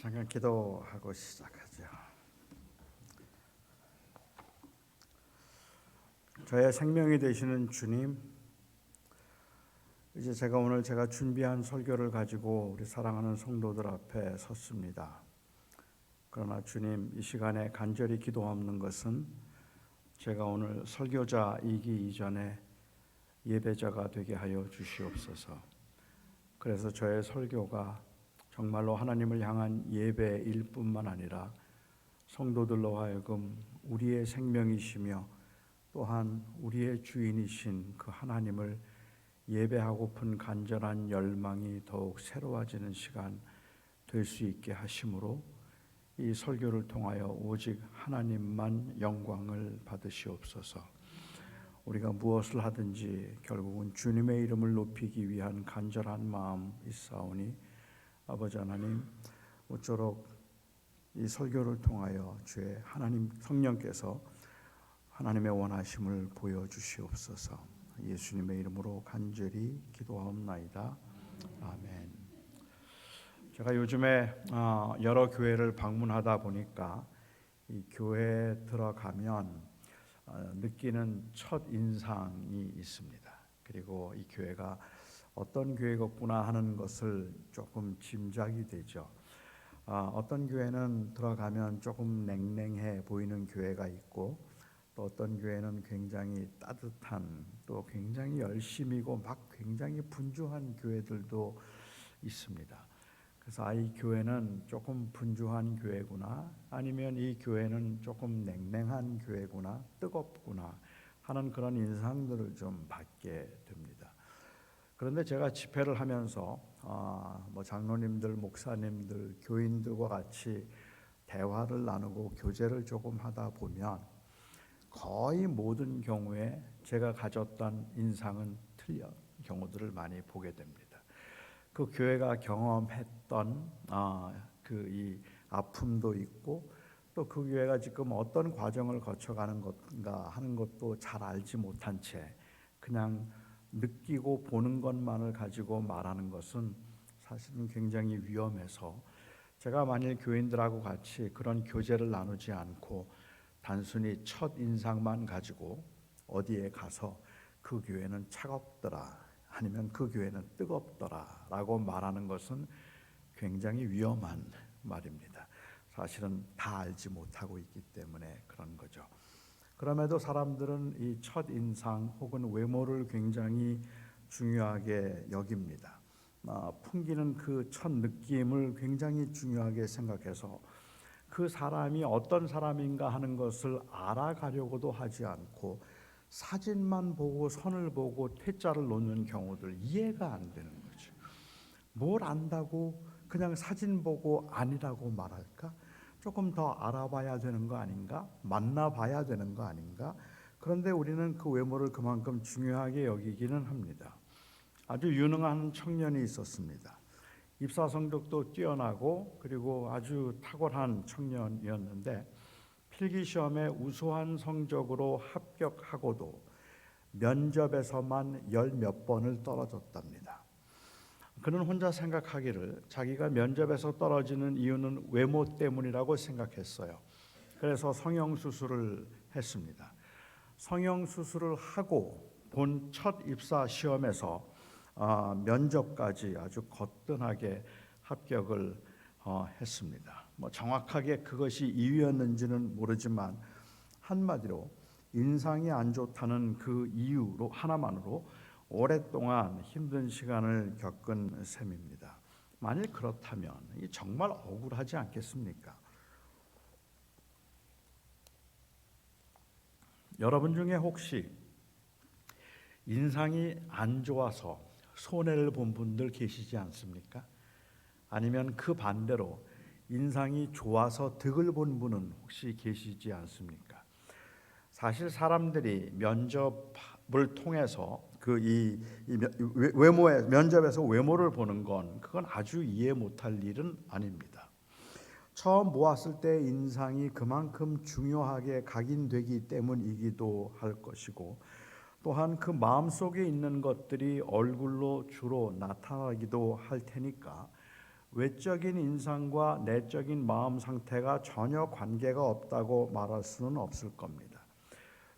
잠깐 기도하고 시작하죠. 저의 생명이 되시는 주님, 이제 오늘 제가 준비한 설교를 가지고 우리 사랑하는 성도들 앞에 섰습니다. 그러나 주님, 이 시간에 간절히 기도하는 것은 제가 오늘 설교자이기 이전에 예배자가 되게 하여 주시옵소서. 그래서 저의 설교가 정말로 하나님을 향한 예배일 뿐만 아니라 성도들로 하여금 우리의 생명이시며 또한 우리의 주인이신 그 하나님을 예배하고픈 간절한 열망이 더욱 새로워지는 시간 될 수 있게 하심으로 이 설교를 통하여 오직 하나님만 영광을 받으시옵소서. 우리가 무엇을 하든지 결국은 주님의 이름을 높이기 위한 간절한 마음 있사오니 아버지 하나님, 모쪼록 이 설교를 통하여 주의 하나님 성령께서 하나님의 원하심을 보여주시옵소서. 예수님의 이름으로 간절히 기도하옵나이다. 아멘. 제가 요즘에 여러 교회를 방문하다 보니까 이 교회에 들어가면 느끼는 첫 인상이 있습니다. 그리고 이 교회가 어떤 교회겠구나 하는 것을 조금 짐작이 되죠. 어떤 교회는 들어가면 조금 냉랭해 보이는 교회가 있고, 또 어떤 교회는 굉장히 따뜻한, 또 굉장히 열심이고 막 굉장히 분주한 교회들도 있습니다. 그래서 이 교회는 조금 분주한 교회구나, 아니면 이 교회는 조금 냉랭한 교회구나, 뜨겁구나 하는 그런 인상들을 좀 받게 됩니다. 그런데 제가 집회를 하면서 장로님들, 목사님들, 교인들과 같이 대화를 나누고 교제를 조금 하다 보면 거의 모든 경우에 제가 가졌던 인상은 틀린 경우들을 많이 보게 됩니다. 그 교회가 경험했던 이 아픔도 있고, 또 그 교회가 지금 어떤 과정을 거쳐가는 것인가 하는 것도 잘 알지 못한 채 그냥 느끼고 보는 것만을 가지고 말하는 것은 사실은 굉장히 위험해서, 제가 만일 교인들하고 같이 그런 교제를 나누지 않고 단순히 첫 인상만 가지고 어디에 가서 그 교회는 차갑더라, 아니면 그 교회는 뜨겁더라 라고 말하는 것은 굉장히 위험한 말입니다. 사실은 다 알지 못하고 있기 때문에 그런 거죠. 그럼에도 사람들은 이 첫 인상 혹은 외모를 굉장히 중요하게 여깁니다. 풍기는 그 첫 느낌을 굉장히 중요하게 생각해서 그 사람이 어떤 사람인가 하는 것을 알아가려고도 하지 않고 사진만 보고 선을 보고 퇴짜를 놓는 경우들, 이해가 안 되는 거죠. 뭘 안다고 그냥 사진 보고 아니라고 말할까? 조금 더 알아봐야 되는 거 아닌가? 만나봐야 되는 거 아닌가? 그런데 우리는 그 외모를 그만큼 중요하게 여기기는 합니다. 아주 유능한 청년이 있었습니다. 입사 성적도 뛰어나고 그리고 아주 탁월한 청년이었는데, 필기시험에 우수한 성적으로 합격하고도 면접에서만 10몇 번을 떨어졌답니다. 그는 혼자 생각하기를 자기가 면접에서 떨어지는 이유는 외모 때문이라고 생각했어요. 그래서 성형수술을 했습니다. 성형수술을 하고 본 첫 입사 시험에서 면접까지 아주 거뜬하게 합격을 했습니다. 정확하게 그것이 이유였는지는 모르지만 한마디로 인상이 안 좋다는 그 이유로 하나만으로 오랫동안 힘든 시간을 겪은 셈입니다. 만일 그렇다면 정말 억울하지 않겠습니까? 여러분 중에 혹시 인상이 안 좋아서 손해를 본 분들 계시지 않습니까? 아니면 그 반대로 인상이 좋아서 득을 본 분은 혹시 계시지 않습니까? 사실 사람들이 면접을 통해서 면접에서 외모를 보는 건 그건 아주 이해 못할 일은 아닙니다. 처음 보았을 때 인상이 그만큼 중요하게 각인되기 때문이기도 할 것이고, 또한 그 마음속에 있는 것들이 얼굴로 주로 나타나기도 할 테니까 외적인 인상과 내적인 마음 상태가 전혀 관계가 없다고 말할 수는 없을 겁니다.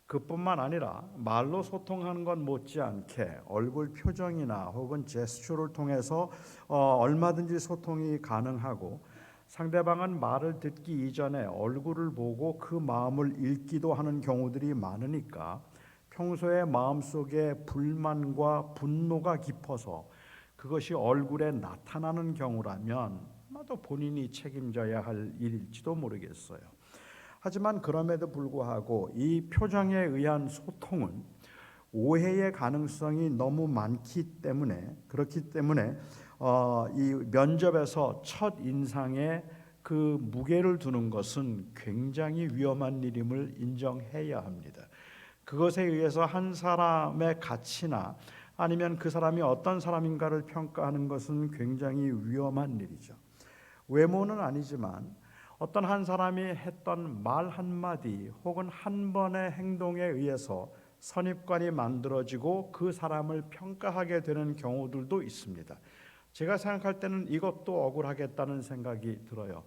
그뿐만 아니라 말로 소통하는 것 못지않게 얼굴 표정이나 혹은 제스처를 통해서 얼마든지 소통이 가능하고, 상대방은 말을 듣기 이전에 얼굴을 보고 그 마음을 읽기도 하는 경우들이 많으니까 평소에 마음속에 불만과 분노가 깊어서 그것이 얼굴에 나타나는 경우라면 아마도 본인이 책임져야 할 일일지도 모르겠어요. 하지만 그럼에도 불구하고 이 표정에 의한 소통은 오해의 가능성이 너무 많기 때문에, 그렇기 때문에 이 면접에서 첫 인상에 그 무게를 두는 것은 굉장히 위험한 일임을 인정해야 합니다. 그것에 의해서 한 사람의 가치나 아니면 그 사람이 어떤 사람인가를 평가하는 것은 굉장히 위험한 일이죠. 외모는 아니지만 어떤 한 사람이 했던 말 한마디 혹은 한 번의 행동에 의해서 선입관이 만들어지고 그 사람을 평가하게 되는 경우들도 있습니다. 제가 생각할 때는 이것도 억울하겠다는 생각이 들어요.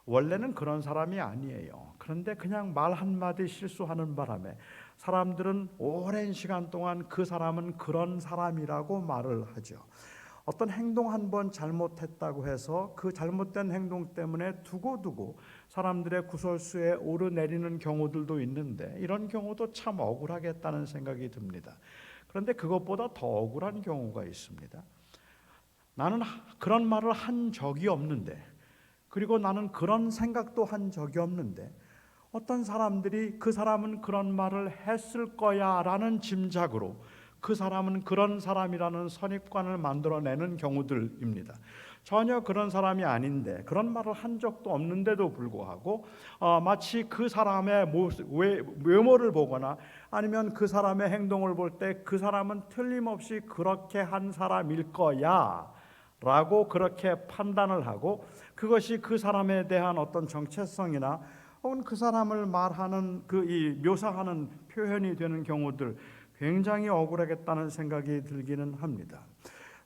원래는 그런 사람이 아니에요. 그런데 그냥 말 한마디 실수하는 바람에 사람들은 오랜 시간 동안 그 사람은 그런 사람이라고 말을 하죠. 어떤 행동 한 번 잘못했다고 해서 그 잘못된 행동 때문에 두고두고 사람들의 구설수에 오르내리는 경우들도 있는데, 이런 경우도 참 억울하겠다는 생각이 듭니다. 그런데 그것보다 더 억울한 경우가 있습니다. 나는 그런 말을 한 적이 없는데, 그리고 나는 그런 생각도 한 적이 없는데 어떤 사람들이 그 사람은 그런 말을 했을 거야 라는 짐작으로 그 사람은 그런 사람이라는 선입관을 만들어내는 경우들입니다. 전혀 그런 사람이 아닌데, 그런 말을 한 적도 없는데도 불구하고 마치 그 사람의 외모를 보거나 아니면 그 사람의 행동을 볼 때 그 사람은 틀림없이 그렇게 한 사람일 거야 라고 그렇게 판단을 하고, 그것이 그 사람에 대한 어떤 정체성이나 혹은 그 사람을 말하는 묘사하는 표현이 되는 경우들, 굉장히 억울하겠다는 생각이 들기는 합니다.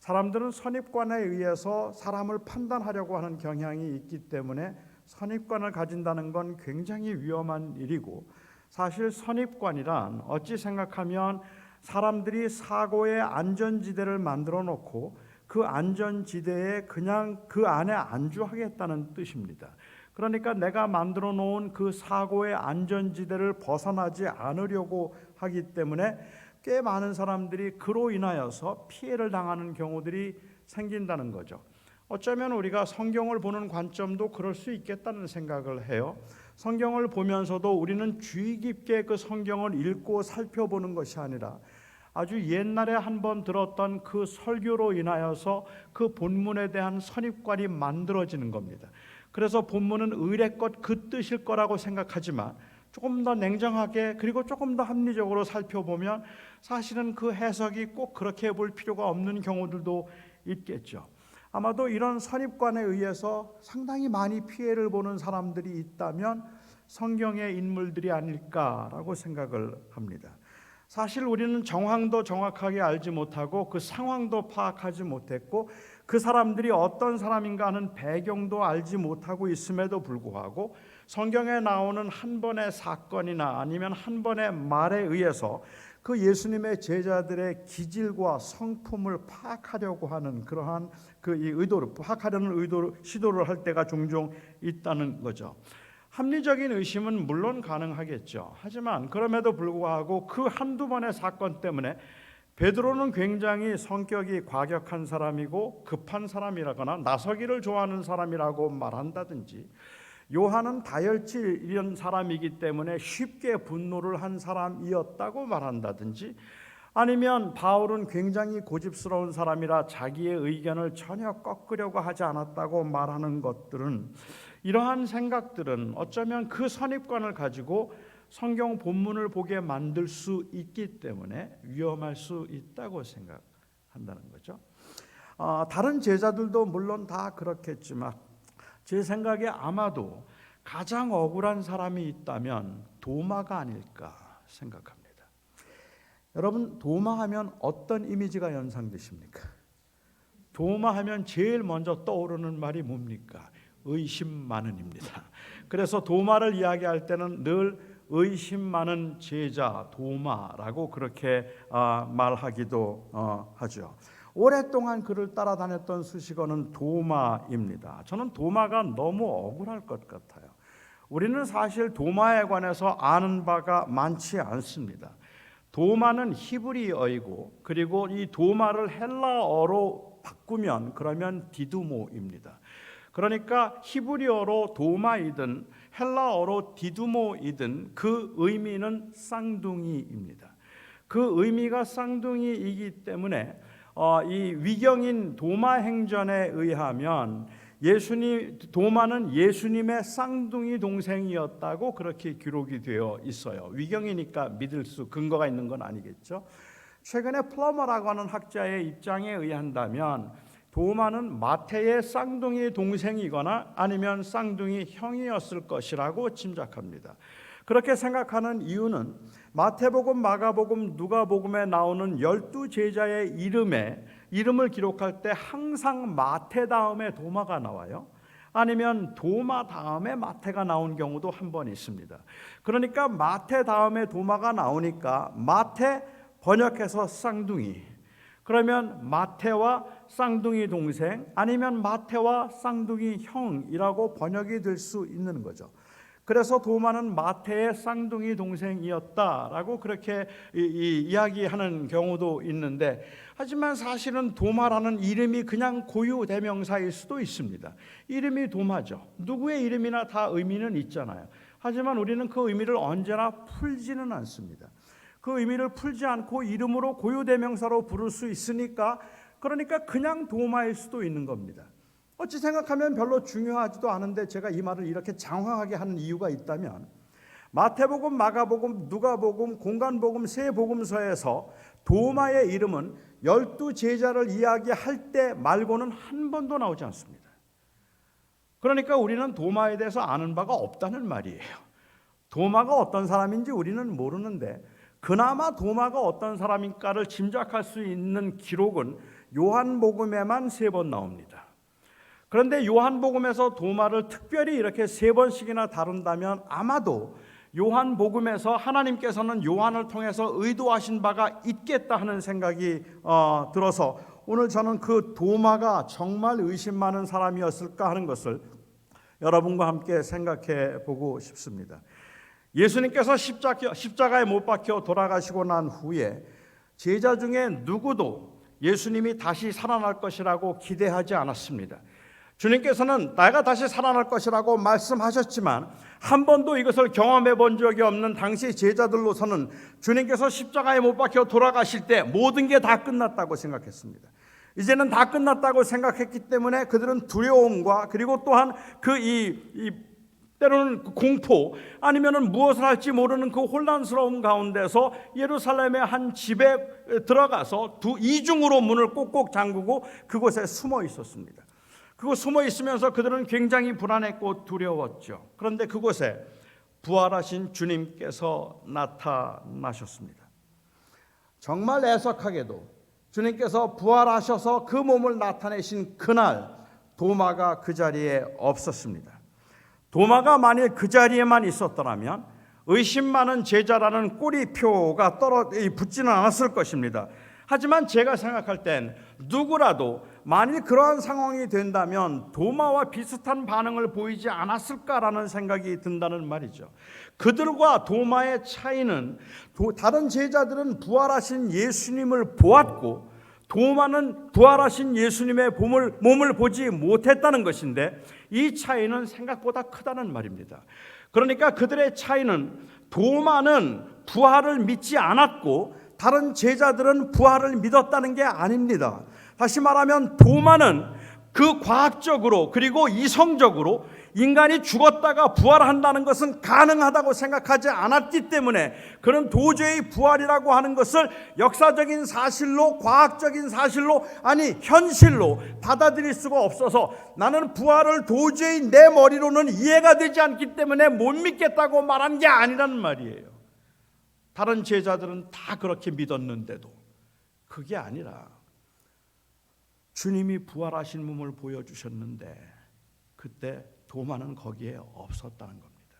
사람들은 선입관에 의해서 사람을 판단하려고 하는 경향이 있기 때문에 선입관을 가진다는 건 굉장히 위험한 일이고, 사실 선입관이란 어찌 생각하면 사람들이 사고의 안전지대를 만들어 놓고 그 안전지대에 그냥 그 안에 안주하겠다는 뜻입니다. 그러니까 내가 만들어 놓은 그 사고의 안전지대를 벗어나지 않으려고 하기 때문에 꽤 많은 사람들이 그로 인하여서 피해를 당하는 경우들이 생긴다는 거죠. 어쩌면 우리가 성경을 보는 관점도 그럴 수 있겠다는 생각을 해요. 성경을 보면서도 우리는 주의 깊게 그 성경을 읽고 살펴보는 것이 아니라 아주 옛날에 한번 들었던 그 설교로 인하여서 그 본문에 대한 선입관이 만들어지는 겁니다. 그래서 본문은 의례껏 그 뜻일 거라고 생각하지만 조금 더 냉정하게 그리고 조금 더 합리적으로 살펴보면 사실은 그 해석이 꼭 그렇게 볼 필요가 없는 경우들도 있겠죠. 아마도 이런 선입관에 의해서 상당히 많이 피해를 보는 사람들이 있다면 성경의 인물들이 아닐까라고 생각을 합니다. 사실 우리는 정황도 정확하게 알지 못하고 그 상황도 파악하지 못했고 그 사람들이 어떤 사람인가 하는 배경도 알지 못하고 있음에도 불구하고 성경에 나오는 한 번의 사건이나 아니면 한 번의 말에 의해서 그 예수님의 제자들의 기질과 성품을 파악하려고 하는 그러한 시도를 할 때가 종종 있다는 거죠. 합리적인 의심은 물론 가능하겠죠. 하지만 그럼에도 불구하고 그 한두 번의 사건 때문에 베드로는 굉장히 성격이 과격한 사람이고 급한 사람이라거나 나서기를 좋아하는 사람이라고 말한다든지, 요한은 다혈질 이런 사람이기 때문에 쉽게 분노를 한 사람이었다고 말한다든지, 아니면 바울은 굉장히 고집스러운 사람이라 자기의 의견을 전혀 꺾으려고 하지 않았다고 말하는 것들은, 이러한 생각들은 어쩌면 그 선입관을 가지고 성경 본문을 보게 만들 수 있기 때문에 위험할 수 있다고 생각한다는 거죠. 다른 제자들도 물론 다 그렇겠지만 제 생각에 아마도 가장 억울한 사람이 있다면 도마가 아닐까 생각합니다. 여러분, 도마하면 어떤 이미지가 연상되십니까? 도마하면 제일 먼저 떠오르는 말이 뭡니까? 의심 많은입니다. 그래서 도마를 이야기할 때는 늘 의심 많은 제자 도마라고 그렇게 말하기도 하죠. 오랫동안 그를 따라다녔던 수식어는 도마입니다. 저는 도마가 너무 억울할 것 같아요. 우리는 사실 도마에 관해서 아는 바가 많지 않습니다. 도마는 히브리어이고 그리고 이 도마를 헬라어로 바꾸면 그러면 디두모입니다. 그러니까 히브리어로 도마이든 헬라어로 디두모이든 그 의미는 쌍둥이입니다. 그 의미가 쌍둥이이기 때문에 이 위경인 도마행전에 의하면 도마는 예수님의 쌍둥이 동생이었다고 그렇게 기록이 되어 있어요. 위경이니까 믿을 수 근거가 있는 건 아니겠죠. 최근에 플러머라고 하는 학자의 입장에 의한다면 도마는 마태의 쌍둥이 동생이거나 아니면 쌍둥이 형이었을 것이라고 짐작합니다. 그렇게 생각하는 이유는 마태복음, 마가복음, 누가복음에 나오는 12제자의 이름을 기록할 때 항상 마태 다음에 도마가 나와요. 아니면 도마 다음에 마태가 나온 경우도 한 번 있습니다. 그러니까 마태 다음에 도마가 나오니까 마태 번역해서 쌍둥이, 그러면 마태와 쌍둥이 동생 아니면 마태와 쌍둥이 형이라고 번역이 될 수 있는 거죠. 그래서 도마는 마태의 쌍둥이 동생이었다라고 그렇게 이야기하는 경우도 있는데, 하지만 사실은 도마라는 이름이 그냥 고유 대명사일 수도 있습니다. 이름이 도마죠. 누구의 이름이나 다 의미는 있잖아요. 하지만 우리는 그 의미를 언제나 풀지는 않습니다. 그 의미를 풀지 않고 이름으로 고유 대명사로 부를 수 있으니까, 그러니까 그냥 도마일 수도 있는 겁니다. 어찌 생각하면 별로 중요하지도 않은데 제가 이 말을 이렇게 장황하게 하는 이유가 있다면, 마태복음, 마가복음, 누가복음, 공간복음 세 복음서에서 도마의 이름은 12제자를 이야기할 때 말고는 한 번도 나오지 않습니다. 그러니까 우리는 도마에 대해서 아는 바가 없다는 말이에요. 도마가 어떤 사람인지 우리는 모르는데 그나마 도마가 어떤 사람인가를 짐작할 수 있는 기록은 요한복음에만 3번 나옵니다. 그런데 요한복음에서 도마를 특별히 이렇게 3번씩이나 다룬다면 아마도 요한복음에서 하나님께서는 요한을 통해서 의도하신 바가 있겠다 하는 생각이 들어서 오늘 저는 그 도마가 정말 의심 많은 사람이었을까 하는 것을 여러분과 함께 생각해 보고 싶습니다. 예수님께서 십자가에 못 박혀 돌아가시고 난 후에 제자 중에 누구도 예수님이 다시 살아날 것이라고 기대하지 않았습니다. 주님께서는 내가 다시 살아날 것이라고 말씀하셨지만 한 번도 이것을 경험해 본 적이 없는 당시 제자들로서는 주님께서 십자가에 못 박혀 돌아가실 때 모든 게 다 끝났다고 생각했습니다. 이제는 다 끝났다고 생각했기 때문에 그들은 두려움과 그리고 또한 때로는 공포 아니면은 무엇을 할지 모르는 그 혼란스러움 가운데서 예루살렘의 한 집에 들어가서 이중으로 문을 꼭꼭 잠그고 그곳에 숨어 있었습니다. 그곳 숨어 있으면서 그들은 굉장히 불안했고 두려웠죠. 그런데 그곳에 부활하신 주님께서 나타나셨습니다. 정말 애석하게도 주님께서 부활하셔서 그 몸을 나타내신 그날 도마가 그 자리에 없었습니다. 도마가 만일 그 자리에만 있었더라면 의심 많은 제자라는 꼬리표가 붙지는 않았을 것입니다. 하지만 제가 생각할 땐 누구라도 만일 그러한 상황이 된다면 도마와 비슷한 반응을 보이지 않았을까라는 생각이 든다는 말이죠. 그들과 도마의 차이는 다른 제자들은 부활하신 예수님을 보았고 도마는 부활하신 예수님의 몸을 보지 못했다는 것인데 이 차이는 생각보다 크다는 말입니다. 그러니까 그들의 차이는 도마는 부활을 믿지 않았고 다른 제자들은 부활을 믿었다는 게 아닙니다. 다시 말하면 도마는 그 과학적으로 그리고 이성적으로 인간이 죽었다가 부활한다는 것은 가능하다고 생각하지 않았기 때문에 그는 도저히 부활이라고 하는 것을 역사적인 사실로 과학적인 사실로 아니 현실로 받아들일 수가 없어서 나는 부활을 도저히 내 머리로는 이해가 되지 않기 때문에 못 믿겠다고 말한 게 아니란 말이에요. 다른 제자들은 다 그렇게 믿었는데도 그게 아니라 주님이 부활하신 몸을 보여주셨는데 그때 도마는 거기에 없었다는 겁니다.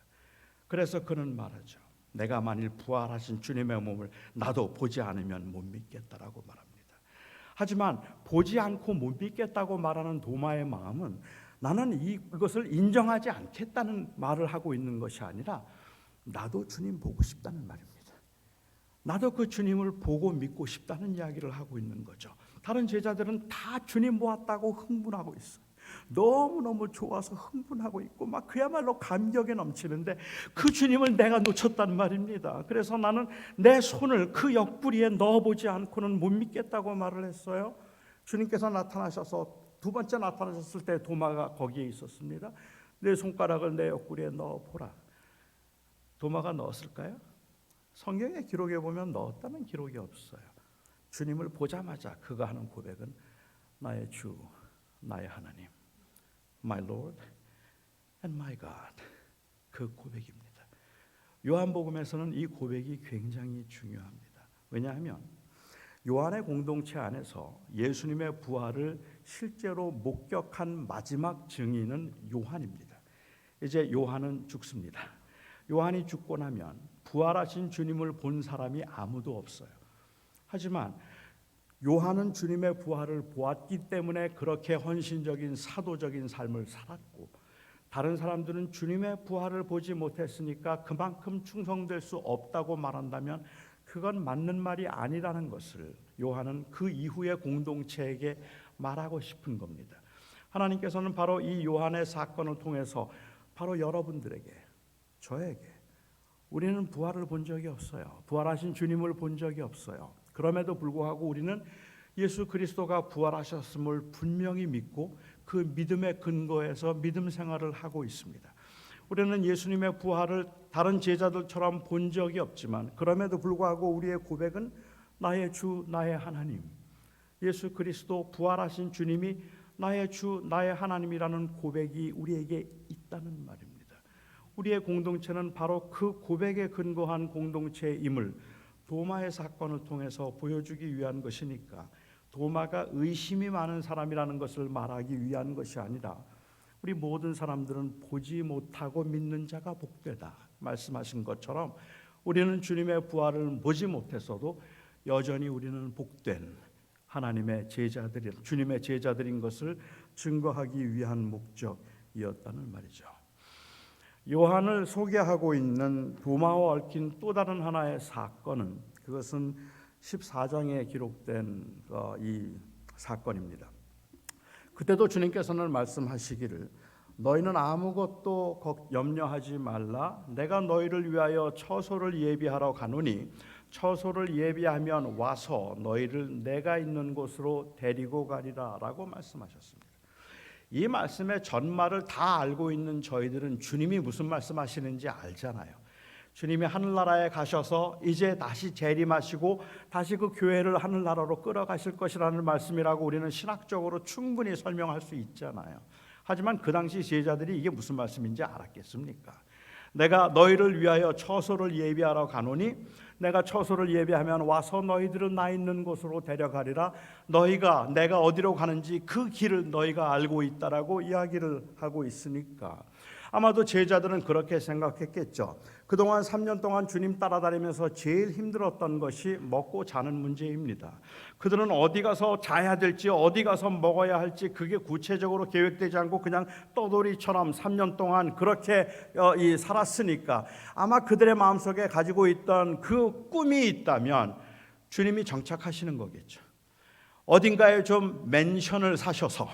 그래서 그는 말하죠. 내가 만일 부활하신 주님의 몸을 나도 보지 않으면 못 믿겠다라고 말합니다. 하지만 보지 않고 못 믿겠다고 말하는 도마의 마음은 나는 이것을 인정하지 않겠다는 말을 하고 있는 것이 아니라 나도 주님 보고 싶다는 말입니다. 나도 그 주님을 보고 믿고 싶다는 이야기를 하고 있는 거죠. 다른 제자들은 다 주님 보았다고 흥분하고 있어요. 너무너무 좋아서 흥분하고 있고 막 그야말로 감격에 넘치는데 그 주님을 내가 놓쳤단 말입니다. 그래서 나는 내 손을 그 옆구리에 넣어보지 않고는 못 믿겠다고 말을 했어요. 주님께서 나타나셔서 두 번째 나타나셨을 때 도마가 거기에 있었습니다. 내 손가락을 내 옆구리에 넣어보라. 도마가 넣었을까요? 성경의 기록에 보면 넣었다는 기록이 없어요. 주님을 보자마자 그가 하는 고백은 나의 주, 나의 하나님, My Lord and my God, 그 고백입니다. 요한복음에서는 이 고백이 굉장히 중요합니다. 왜냐하면 요한의 공동체 안에서 예수님의 부활을 실제로 목격한 마지막 증인은 요한입니다. 이제 요한은 죽습니다. 요한이 죽고 나면 부활하신 주님을 본 사람이 아무도 없어요. 하지만 요한은 주님의 부활을 보았기 때문에 그렇게 헌신적인 사도적인 삶을 살았고, 다른 사람들은 주님의 부활을 보지 못했으니까 그만큼 충성될 수 없다고 말한다면 그건 맞는 말이 아니라는 것을 요한은 그 이후의 공동체에게 말하고 싶은 겁니다. 하나님께서는 바로 이 요한의 사건을 통해서 바로 여러분들에게, 저에게, 우리는 부활을 본 적이 없어요. 부활하신 주님을 본 적이 없어요. 그럼에도 불구하고 우리는 예수 그리스도가 부활하셨음을 분명히 믿고 그 믿음의 근거에서 믿음 생활을 하고 있습니다. 우리는 예수님의 부활을 다른 제자들처럼 본 적이 없지만 그럼에도 불구하고 우리의 고백은 나의 주, 나의 하나님, 예수 그리스도 부활하신 주님이 나의 주, 나의 하나님이라는 고백이 우리에게 있다는 말입니다. 우리의 공동체는 바로 그 고백에 근거한 공동체임을 도마의 사건을 통해서 보여주기 위한 것이니까 도마가 의심이 많은 사람이라는 것을 말하기 위한 것이 아니라 우리 모든 사람들은 보지 못하고 믿는 자가 복되다 말씀하신 것처럼 우리는 주님의 부활을 보지 못했어도 여전히 우리는 복된 하나님의 제자들이, 주님의 제자들인 것을 증거하기 위한 목적이었다는 말이죠. 요한을 소개하고 있는 도마와 얽힌 또 다른 하나의 사건은, 그것은 14장에 기록된 이 사건입니다. 그때도 주님께서는 말씀하시기를 너희는 아무것도 염려하지 말라. 내가 너희를 위하여 처소를 예비하러 가노니 처소를 예비하면 와서 너희를 내가 있는 곳으로 데리고 가리라 라고 말씀하셨습니다. 이 말씀의 전말을 다 알고 있는 저희들은 주님이 무슨 말씀하시는지 알잖아요. 주님이 하늘나라에 가셔서 이제 다시 재림하시고 다시 그 교회를 하늘나라로 끌어가실 것이라는 말씀이라고 우리는 신학적으로 충분히 설명할 수 있잖아요. 하지만 그 당시 제자들이 이게 무슨 말씀인지 알았겠습니까? 내가 너희를 위하여 처소를 예비하러 가노니 내가 처소를 예비하면 와서 너희들은 나 있는 곳으로 데려가리라. 너희가 내가 어디로 가는지 그 길을 너희가 알고 있다라고 이야기를 하고 있으니까 아마도 제자들은 그렇게 생각했겠죠. 그동안 3년 동안 주님 따라다니면서 제일 힘들었던 것이 먹고 자는 문제입니다. 그들은 어디 가서 자야 될지 어디 가서 먹어야 할지 그게 구체적으로 계획되지 않고 그냥 떠돌이처럼 3년 동안 그렇게 살았으니까 아마 그들의 마음속에 가지고 있던 그 꿈이 있다면 주님이 정착하시는 거겠죠. 어딘가에 좀 맨션을 사셔서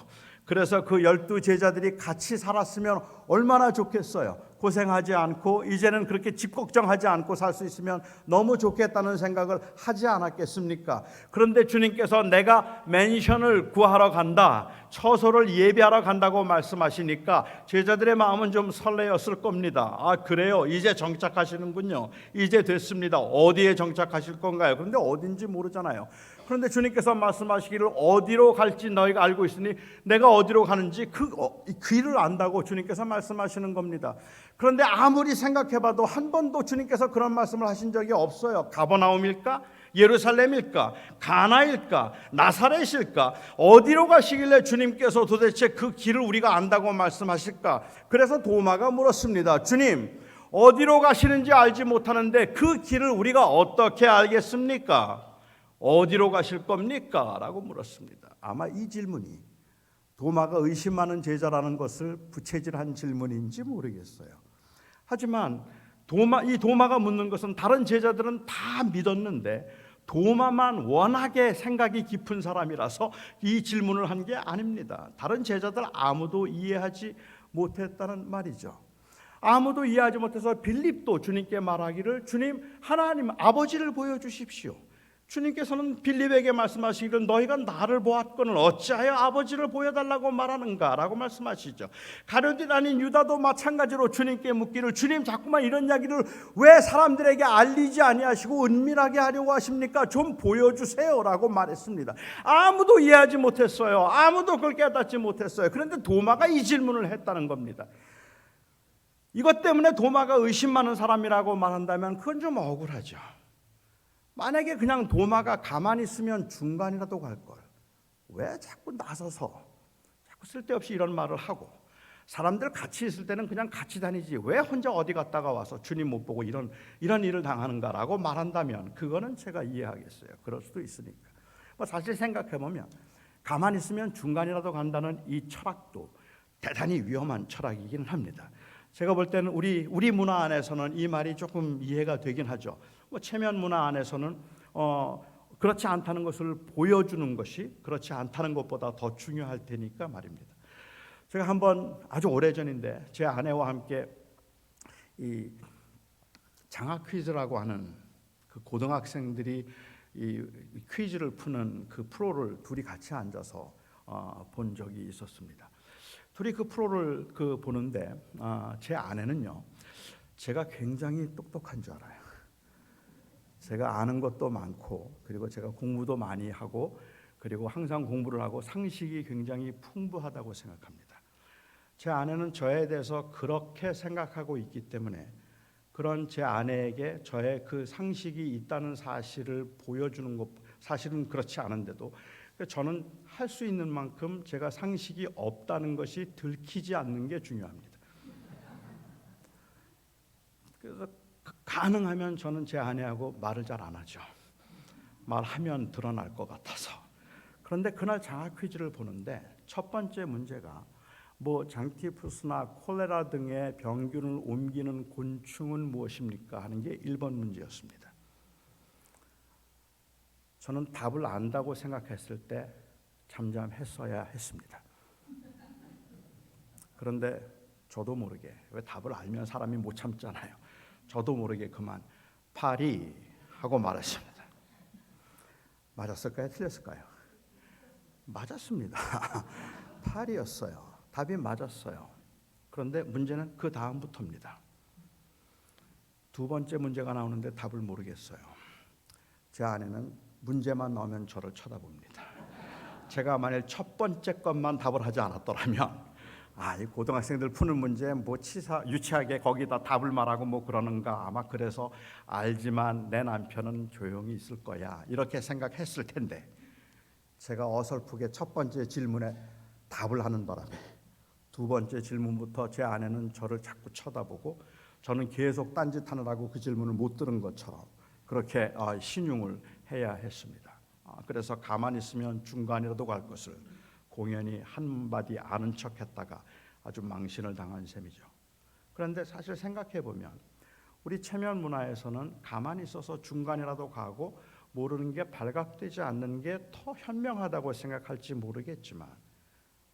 그래서 그 12 제자들이 같이 살았으면 얼마나 좋겠어요. 고생하지 않고 이제는 그렇게 집 걱정하지 않고 살 수 있으면 너무 좋겠다는 생각을 하지 않았겠습니까? 그런데 주님께서 내가 맨션을 구하러 간다, 처소를 예비하러 간다고 말씀하시니까 제자들의 마음은 좀 설레었을 겁니다. 아, 그래요? 이제 정착하시는군요. 이제 됐습니다. 어디에 정착하실 건가요? 그런데 어딘지 모르잖아요. 그런데 주님께서 말씀하시기를 어디로 갈지 너희가 알고 있으니 내가 어디로 가는지 그 길을 안다고 주님께서 말씀하시는 겁니다. 그런데 아무리 생각해봐도 한 번도 주님께서 그런 말씀을 하신 적이 없어요. 가버나움일까? 예루살렘일까? 가나일까? 나사렛일까? 어디로 가시길래 주님께서 도대체 그 길을 우리가 안다고 말씀하실까? 그래서 도마가 물었습니다. 주님, 어디로 가시는지 알지 못하는데 그 길을 우리가 어떻게 알겠습니까? 어디로 가실 겁니까? 라고 물었습니다. 아마 이 질문이 도마가 의심 많은 제자라는 것을 부채질한 질문인지 모르겠어요. 하지만 이 도마가 묻는 것은 다른 제자들은 다 믿었는데 도마만 워낙에 생각이 깊은 사람이라서 이 질문을 한 게 아닙니다. 다른 제자들 아무도 이해하지 못했다는 말이죠. 아무도 이해하지 못해서 빌립도 주님께 말하기를 주님, 하나님 아버지를 보여주십시오. 주님께서는 빌립에게 말씀하시기를 너희가 나를 보았거늘 어찌하여 아버지를 보여달라고 말하는가 라고 말씀하시죠. 가룟 아닌 유다도 마찬가지로 주님께 묻기를 주님, 자꾸만 이런 이야기를 왜 사람들에게 알리지 아니하시고 은밀하게 하려고 하십니까? 좀 보여주세요 라고 말했습니다. 아무도 이해하지 못했어요. 아무도 그걸 깨닫지 못했어요. 그런데 도마가 이 질문을 했다는 겁니다. 이것 때문에 도마가 의심 많은 사람이라고 말한다면 그건 좀 억울하죠. 만약에 그냥 도마가 가만히 있으면 중간이라도 갈걸, 왜 자꾸 나서서 자꾸 쓸데없이 이런 말을 하고, 사람들 같이 있을 때는 그냥 같이 다니지 왜 혼자 어디 갔다가 와서 주님 못 보고 이런 일을 당하는가라고 말한다면 그거는 제가 이해하겠어요. 그럴 수도 있으니까. 사실 생각해보면 가만히 있으면 중간이라도 간다는 이 철학도 대단히 위험한 철학이긴 합니다. 제가 볼 때는 우리 문화 안에서는 이 말이 조금 이해가 되긴 하죠. 체면 문화 안에서는 그렇지 않다는 것을 보여주는 것이 그렇지 않다는 것보다 더 중요할 테니까 말입니다. 제가 한번 아주 오래전인데 제 아내와 함께 이 장학 퀴즈라고 하는 그 고등학생들이 이 퀴즈를 푸는 그 프로를 둘이 같이 앉아서 본 적이 있었습니다. 둘이 그 프로를 보는데 제 아내는요, 제가 굉장히 똑똑한 줄 알아요. 제가 아는 것도 많고, 그리고 제가 공부도 많이 하고, 그리고 항상 공부를 하고 상식이 굉장히 풍부하다고 생각합니다. 제 아내는 저에 대해서 그렇게 생각하고 있기 때문에 그런 제 아내에게 저의 그 상식이 있다는 사실을 보여주는 것, 사실은 그렇지 않은데도 저는 할 수 있는 만큼 제가 상식이 없다는 것이 들키지 않는 게 중요합니다. 그래서 가능하면 저는 제 아내하고 말을 잘 안 하죠. 말하면 드러날 것 같아서. 그런데 그날 장학 퀴즈를 보는데 첫 번째 문제가 장티푸스나 콜레라 등의 병균을 옮기는 곤충은 무엇입니까? 하는 게 1번 문제였습니다. 저는 답을 안다고 생각했을 때 잠잠했어야 했습니다. 그런데 저도 모르게, 왜 답을 알면 사람이 못 참잖아요. 저도 모르게 그만 파리 하고 말했습니다. 맞았을까요? 틀렸을까요? 맞았습니다. 파리였어요. 답이 맞았어요. 그런데 문제는 그 다음부터입니다. 두 번째 문제가 나오는데 답을 모르겠어요. 제 아내는 문제만 나오면 저를 쳐다봅니다. 제가 만일 첫 번째 것만 답을 하지 않았더라면 이 고등학생들 푸는 문제 유치하게 거기다 답을 말하고 그러는가, 아마 그래서 알지만 내 남편은 조용히 있을 거야 이렇게 생각했을 텐데, 제가 어설프게 첫 번째 질문에 답을 하는 바람에 두 번째 질문부터 제 아내는 저를 자꾸 쳐다보고 저는 계속 딴짓하느라고 그 질문을 못 들은 것처럼 그렇게 신용을 해야 했습니다. 그래서 가만히 있으면 중간이라도 갈 것을 공연히 한마디 아는 척했다가 아주 망신을 당한 셈이죠. 그런데 사실 생각해보면 우리 체면 문화에서는 가만히 있어서 중간이라도 가고 모르는 게 발각되지 않는 게 더 현명하다고 생각할지 모르겠지만,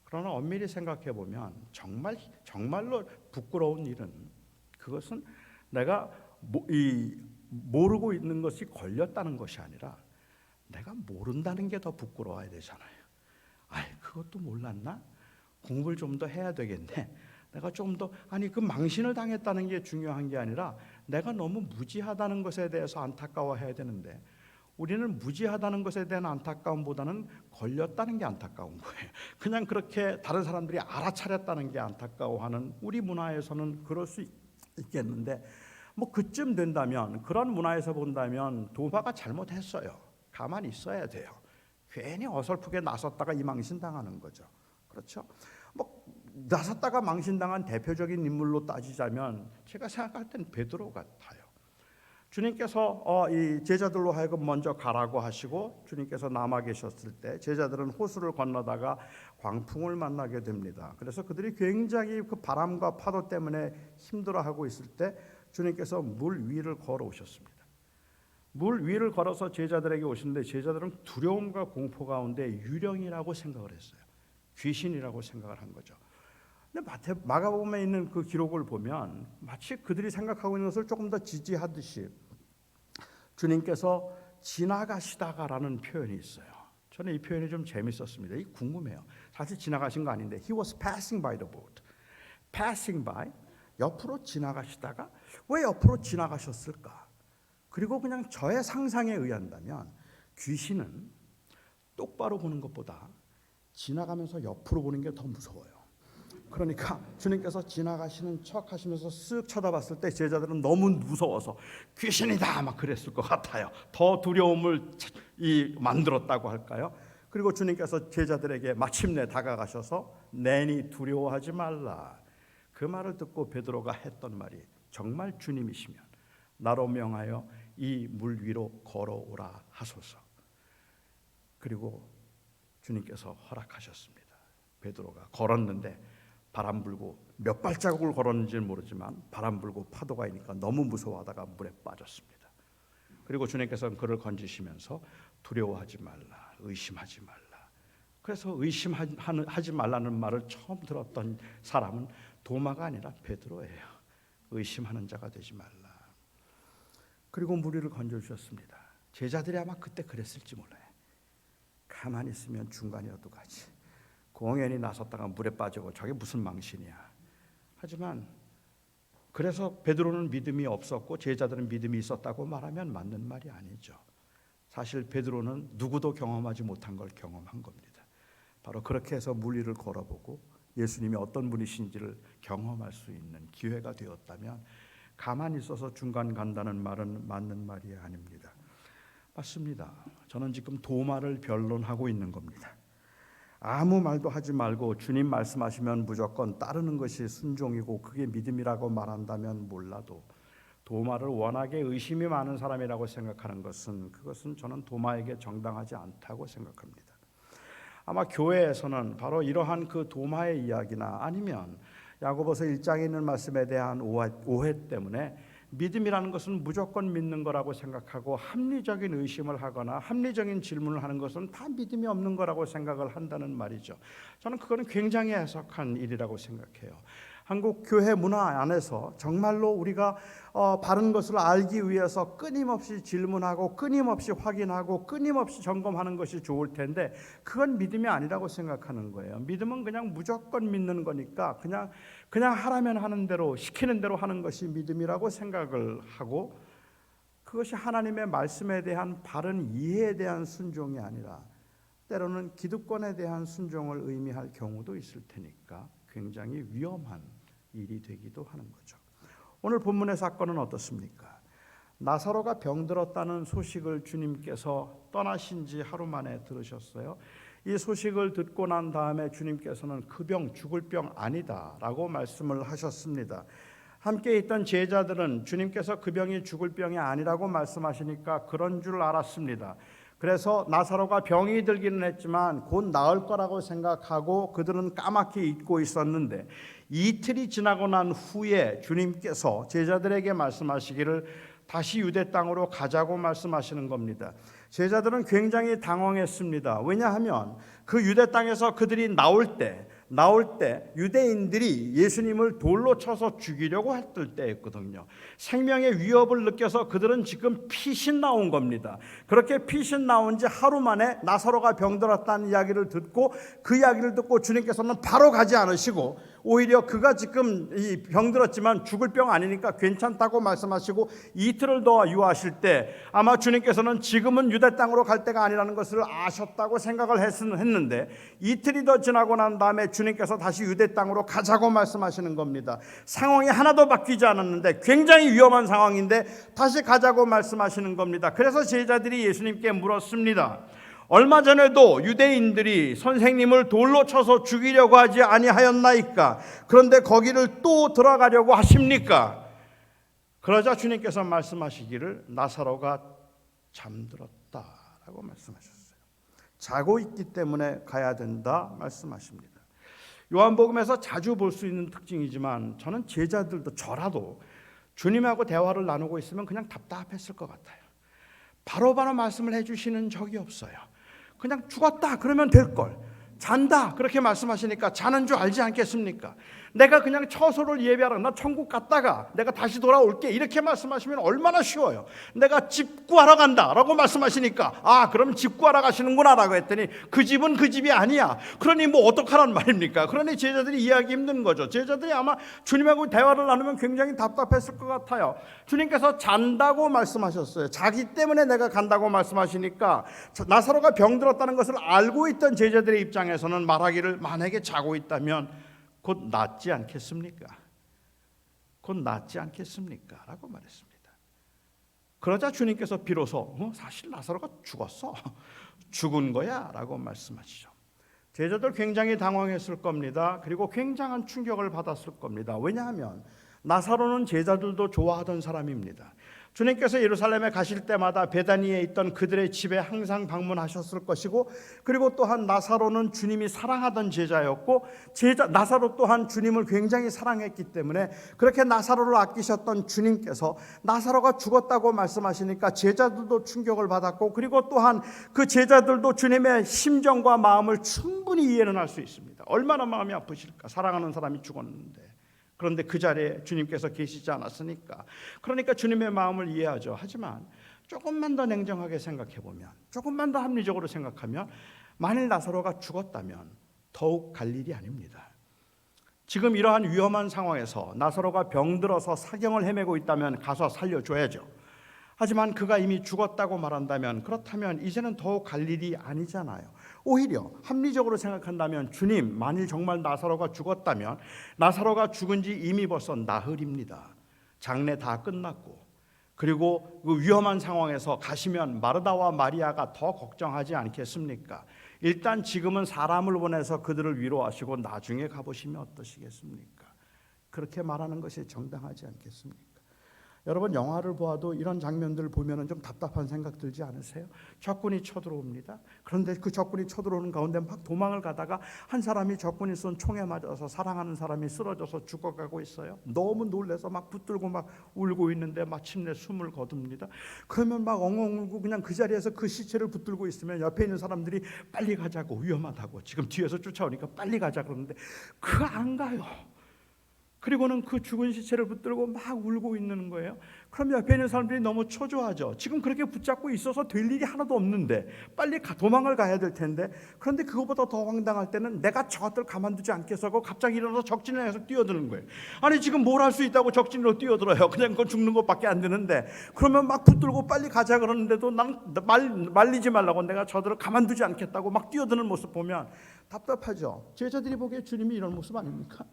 그러나 엄밀히 생각해보면 정말로 부끄러운 일은 그것은 내가 모르고 있는 것이 걸렸다는 것이 아니라 내가 모른다는 게 더 부끄러워야 되잖아요. 그것도 몰랐나? 공부를 좀 더 해야 되겠네. 내가 좀 더 그 망신을 당했다는 게 중요한 게 아니라 내가 너무 무지하다는 것에 대해서 안타까워해야 되는데, 우리는 무지하다는 것에 대한 안타까움보다는 걸렸다는 게 안타까운 거예요. 그냥 그렇게 다른 사람들이 알아차렸다는 게 안타까워하는 우리 문화에서는 그럴 수 있겠는데 뭐 그쯤 된다면, 그런 문화에서 본다면 도마가 잘못했어요. 가만히 있어야 돼요. 괜히 어설프게 나섰다가 이 망신당하는 거죠. 그렇죠? 뭐 나섰다가 망신당한 대표적인 인물로 따지자면 제가 생각할 땐 베드로 같아요. 주님께서 이 제자들로 하여금 먼저 가라고 하시고 주님께서 남아 계셨을 때 제자들은 호수를 건너다가 광풍을 만나게 됩니다. 그래서 그들이 굉장히 그 바람과 파도 때문에 힘들어하고 있을 때 주님께서 물 위를 걸어오셨습니다. 물 위를 걸어서 제자들에게 오시는데 제자들은 두려움과 공포 가운데 유령이라고 생각을 했어요. 귀신이라고 생각을 한 거죠. 근데 마가복음에 있는 그 기록을 보면 마치 그들이 생각하고 있는 것을 조금 더 지지하듯이 주님께서 지나가시다가라는 표현이 있어요. 저는 이 표현이 좀 재밌었습니다. 이 궁금해요. 사실 지나가신 거 아닌데 He was passing by the boat. Passing by, 옆으로 지나가시다가 왜 옆으로 지나가셨을까? 그리고 그냥 저의 상상에 의한다면 귀신은 똑바로 보는 것보다 지나가면서 옆으로 보는 게 더 무서워요. 그러니까 주님께서 지나가시는 척 하시면서 쓱 쳐다봤을 때 제자들은 너무 무서워서 귀신이다 막 그랬을 것 같아요. 더 두려움을 만들었다고 할까요? 그리고 주님께서 제자들에게 마침내 다가가셔서 내니 두려워하지 말라. 그 말을 듣고 베드로가 했던 말이 정말 주님이시면 나로 명하여 이 물 위로 걸어오라 하소서. 그리고 주님께서 허락하셨습니다. 베드로가 걸었는데 바람 불고 몇 발자국을 걸었는지는 모르지만 바람 불고 파도가 있으니까 너무 무서워하다가 물에 빠졌습니다. 그리고 주님께서는 그를 건지시면서 두려워하지 말라, 의심하지 말라. 그래서 의심하지 말라는 말을 처음 들었던 사람은 도마가 아니라 베드로예요. 의심하는 자가 되지 말라. 그리고 물 위를 건져주셨습니다. 제자들이 아마 그때 그랬을지 몰라요. 가만히 있으면 중간이라도 가지. 공연히 나섰다가 물에 빠지고 저게 무슨 망신이야. 하지만 그래서 베드로는 믿음이 없었고 제자들은 믿음이 있었다고 말하면 맞는 말이 아니죠. 사실 베드로는 누구도 경험하지 못한 걸 경험한 겁니다. 바로 그렇게 해서 물 위를 걸어보고 예수님이 어떤 분이신지를 경험할 수 있는 기회가 되었다면 가만히 있어서 중간 간다는 말은 맞는 말이 아닙니다. 맞습니다. 저는 지금 도마를 변론하고 있는 겁니다. 아무 말도 하지 말고 주님 말씀하시면 무조건 따르는 것이 순종이고 그게 믿음이라고 말한다면 몰라도 도마를 워낙에 의심이 많은 사람이라고 생각하는 그것은 저는 도마에게 정당하지 않다고 생각합니다. 아마 교회에서는 바로 이러한 그 도마의 이야기나 아니면 야고보서 1장에 있는 말씀에 대한 오해 때문에 믿음이라는 것은 무조건 믿는 거라고 생각하고 합리적인 의심을 하거나 합리적인 질문을 하는 것은 다 믿음이 없는 거라고 생각을 한다는 말이죠. 저는 그거는 굉장히 해석한 일이라고 생각해요. 한국 교회 문화 안에서 정말로 우리가 바른 것을 알기 위해서 끊임없이 질문하고 끊임없이 확인하고 끊임없이 점검하는 것이 좋을 텐데 그건 믿음이 아니라고 생각하는 거예요. 믿음은 그냥 무조건 믿는 거니까 그냥 하라면 하는 대로 시키는 대로 하는 것이 믿음이라고 생각을 하고 그것이 하나님의 말씀에 대한 바른 이해에 대한 순종이 아니라 때로는 기득권에 대한 순종을 의미할 경우도 있을 테니까 굉장히 위험한 일이 되기도 하는 거죠. 오늘 본문의 사건은 어떻습니까? 나사로가 병들었다는 소식을 주님께서 떠나신 지 하루 만에 들으셨어요. 이 소식을 듣고 난 다음에 주님께서는 그 병 죽을 병 아니다라고 말씀을 하셨습니다. 함께 있던 제자들은 주님께서 그 병이 죽을 병이 아니라고 말씀하시니까 그런 줄 알았습니다. 그래서 나사로가 병이 들기는 했지만 곧 나을 거라고 생각하고 그들은 까맣게 잊고 있었는데 이틀이 지나고 난 후에 주님께서 제자들에게 말씀하시기를 다시 유대 땅으로 가자고 말씀하시는 겁니다. 제자들은 굉장히 당황했습니다. 왜냐하면 그 유대 땅에서 그들이 나올 때 유대인들이 예수님을 돌로 쳐서 죽이려고 했을 때였거든요. 생명의 위협을 느껴서 그들은 지금 피신 나온 겁니다. 그렇게 피신 나온 지 하루 만에 나사로가 병들었다는 이야기를 듣고 그 이야기를 듣고 주님께서는 바로 가지 않으시고 오히려 그가 지금 이 병들었지만 죽을 병 아니니까 괜찮다고 말씀하시고 이틀을 더 유하실 때 아마 주님께서는 지금은 유대 땅으로 갈 때가 아니라는 것을 아셨다고 생각을 했는데 이틀이 더 지나고 난 다음에 주님께서 다시 유대 땅으로 가자고 말씀하시는 겁니다. 상황이 하나도 바뀌지 않았는데 굉장히 위험한 상황인데 다시 가자고 말씀하시는 겁니다. 그래서 제자들이 예수님께 물었습니다. 얼마 전에도 유대인들이 선생님을 돌로 쳐서 죽이려고 하지 아니하였나이까? 그런데 거기를 또 들어가려고 하십니까? 그러자 주님께서 말씀하시기를 나사로가 잠들었다라고 말씀하셨어요. 자고 있기 때문에 가야 된다 말씀하십니다. 요한복음에서 자주 볼 수 있는 특징이지만 저는 제자들도 저라도 주님하고 대화를 나누고 있으면 그냥 답답했을 것 같아요. 바로바로 말씀을 해주시는 적이 없어요. 그냥 죽었다 그러면 될걸, 잔다 그렇게 말씀하시니까 자는 줄 알지 않겠습니까? 내가 그냥 처소를 예비하라, 나 천국 갔다가 내가 다시 돌아올게 이렇게 말씀하시면 얼마나 쉬워요. 내가 집 구하러 간다 라고 말씀하시니까 아 그럼 집 구하러 가시는구나 라고 했더니 그 집은 그 집이 아니야. 그러니 뭐 어떡하란 말입니까? 그러니 제자들이 이해하기 힘든 거죠. 제자들이 아마 주님하고 대화를 나누면 굉장히 답답했을 것 같아요. 주님께서 잔다고 말씀하셨어요. 자기 때문에 내가 간다고 말씀하시니까 나사로가 병들었다는 것을 알고 있던 제자들의 입장에서는 말하기를 만약에 자고 있다면 곧 낫지 않겠습니까? 곧 낫지 않겠습니까? 라고 말했습니다. 그러자 주님께서 비로소 사실 나사로가 죽었어, 죽은 거야 라고 말씀하시죠. 제자들 굉장히 당황했을 겁니다. 그리고 굉장한 충격을 받았을 겁니다. 왜냐하면 나사로는 제자들도 좋아하던 사람입니다. 주님께서 예루살렘에 가실 때마다 베다니에 있던 그들의 집에 항상 방문하셨을 것이고, 그리고 또한 나사로는 주님이 사랑하던 제자였고, 나사로 또한 주님을 굉장히 사랑했기 때문에 그렇게 나사로를 아끼셨던 주님께서 나사로가 죽었다고 말씀하시니까 제자들도 충격을 받았고, 그리고 또한 그 제자들도 주님의 심정과 마음을 충분히 이해는 할 수 있습니다. 얼마나 마음이 아프실까? 사랑하는 사람이 죽었는데, 그런데 그 자리에 주님께서 계시지 않았으니까. 그러니까 주님의 마음을 이해하죠. 하지만 조금만 더 냉정하게 생각해보면, 조금만 더 합리적으로 생각하면, 만일 나사로가 죽었다면 더욱 갈 일이 아닙니다. 지금 이러한 위험한 상황에서 나사로가 병들어서 사경을 헤매고 있다면 가서 살려줘야죠. 하지만 그가 이미 죽었다고 말한다면, 그렇다면 이제는 더욱 갈 일이 아니잖아요. 오히려 합리적으로 생각한다면 주님, 만일 정말 나사로가 죽었다면 나사로가 죽은 지 이미 벌써 나흘입니다. 장례 다 끝났고, 그리고 그 위험한 상황에서 가시면 마르다와 마리아가 더 걱정하지 않겠습니까? 일단 지금은 사람을 보내서 그들을 위로하시고 나중에 가보시면 어떠시겠습니까? 그렇게 말하는 것이 정당하지 않겠습니까? 여러분, 영화를 보아도 이런 장면들을 보면 좀 답답한 생각 들지 않으세요? 적군이 쳐들어옵니다. 그런데 그 적군이 쳐들어오는 가운데 막 도망을 가다가 한 사람이 적군이 쏜 총에 맞아서 사랑하는 사람이 쓰러져서 죽어가고 있어요. 너무 놀라서 막 붙들고 막 울고 있는데 마침내 숨을 거둡니다. 그러면 막 엉엉 울고 그냥 그 자리에서 그 시체를 붙들고 있으면 옆에 있는 사람들이 빨리 가자고, 위험하다고, 지금 뒤에서 쫓아오니까 빨리 가자 그러는데 그 안 가요. 그리고는 그 죽은 시체를 붙들고 막 울고 있는 거예요. 그럼 옆에 있는 사람들이 너무 초조하죠. 지금 그렇게 붙잡고 있어서 될 일이 하나도 없는데 빨리 도망을 가야 될 텐데, 그런데 그거보다 더 황당할 때는 내가 저것들 가만두지 않겠어 하고 갑자기 일어나서 적진을 해서 뛰어드는 거예요. 아니 지금 뭘 할 수 있다고 적진으로 뛰어들어요. 그냥 그건 죽는 것밖에 안 되는데, 그러면 막 붙들고 빨리 가자 그러는데도 난 말리지 말라고, 내가 저들을 가만두지 않겠다고 막 뛰어드는 모습 보면 답답하죠. 제자들이 보기에 주님이 이런 모습 아닙니까?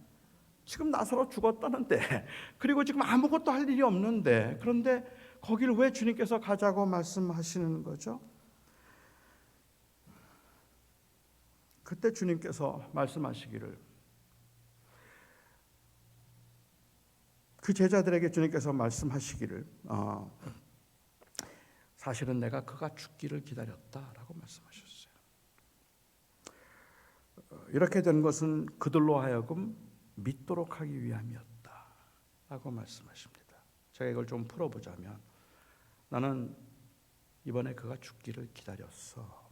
지금 나사로 죽었다는데, 그리고 지금 아무것도 할 일이 없는데, 그런데 거기를 왜 주님께서 가자고 말씀하시는 거죠? 그때 주님께서 말씀하시기를, 그 제자들에게 주님께서 말씀하시기를 사실은 내가 그가 죽기를 기다렸다라고 말씀하셨어요. 이렇게 된 것은 그들로 하여금 믿도록 하기 위함이었다 라고 말씀하십니다. 제가 이걸 좀 풀어보자면, 나는 이번에 그가 죽기를 기다렸어.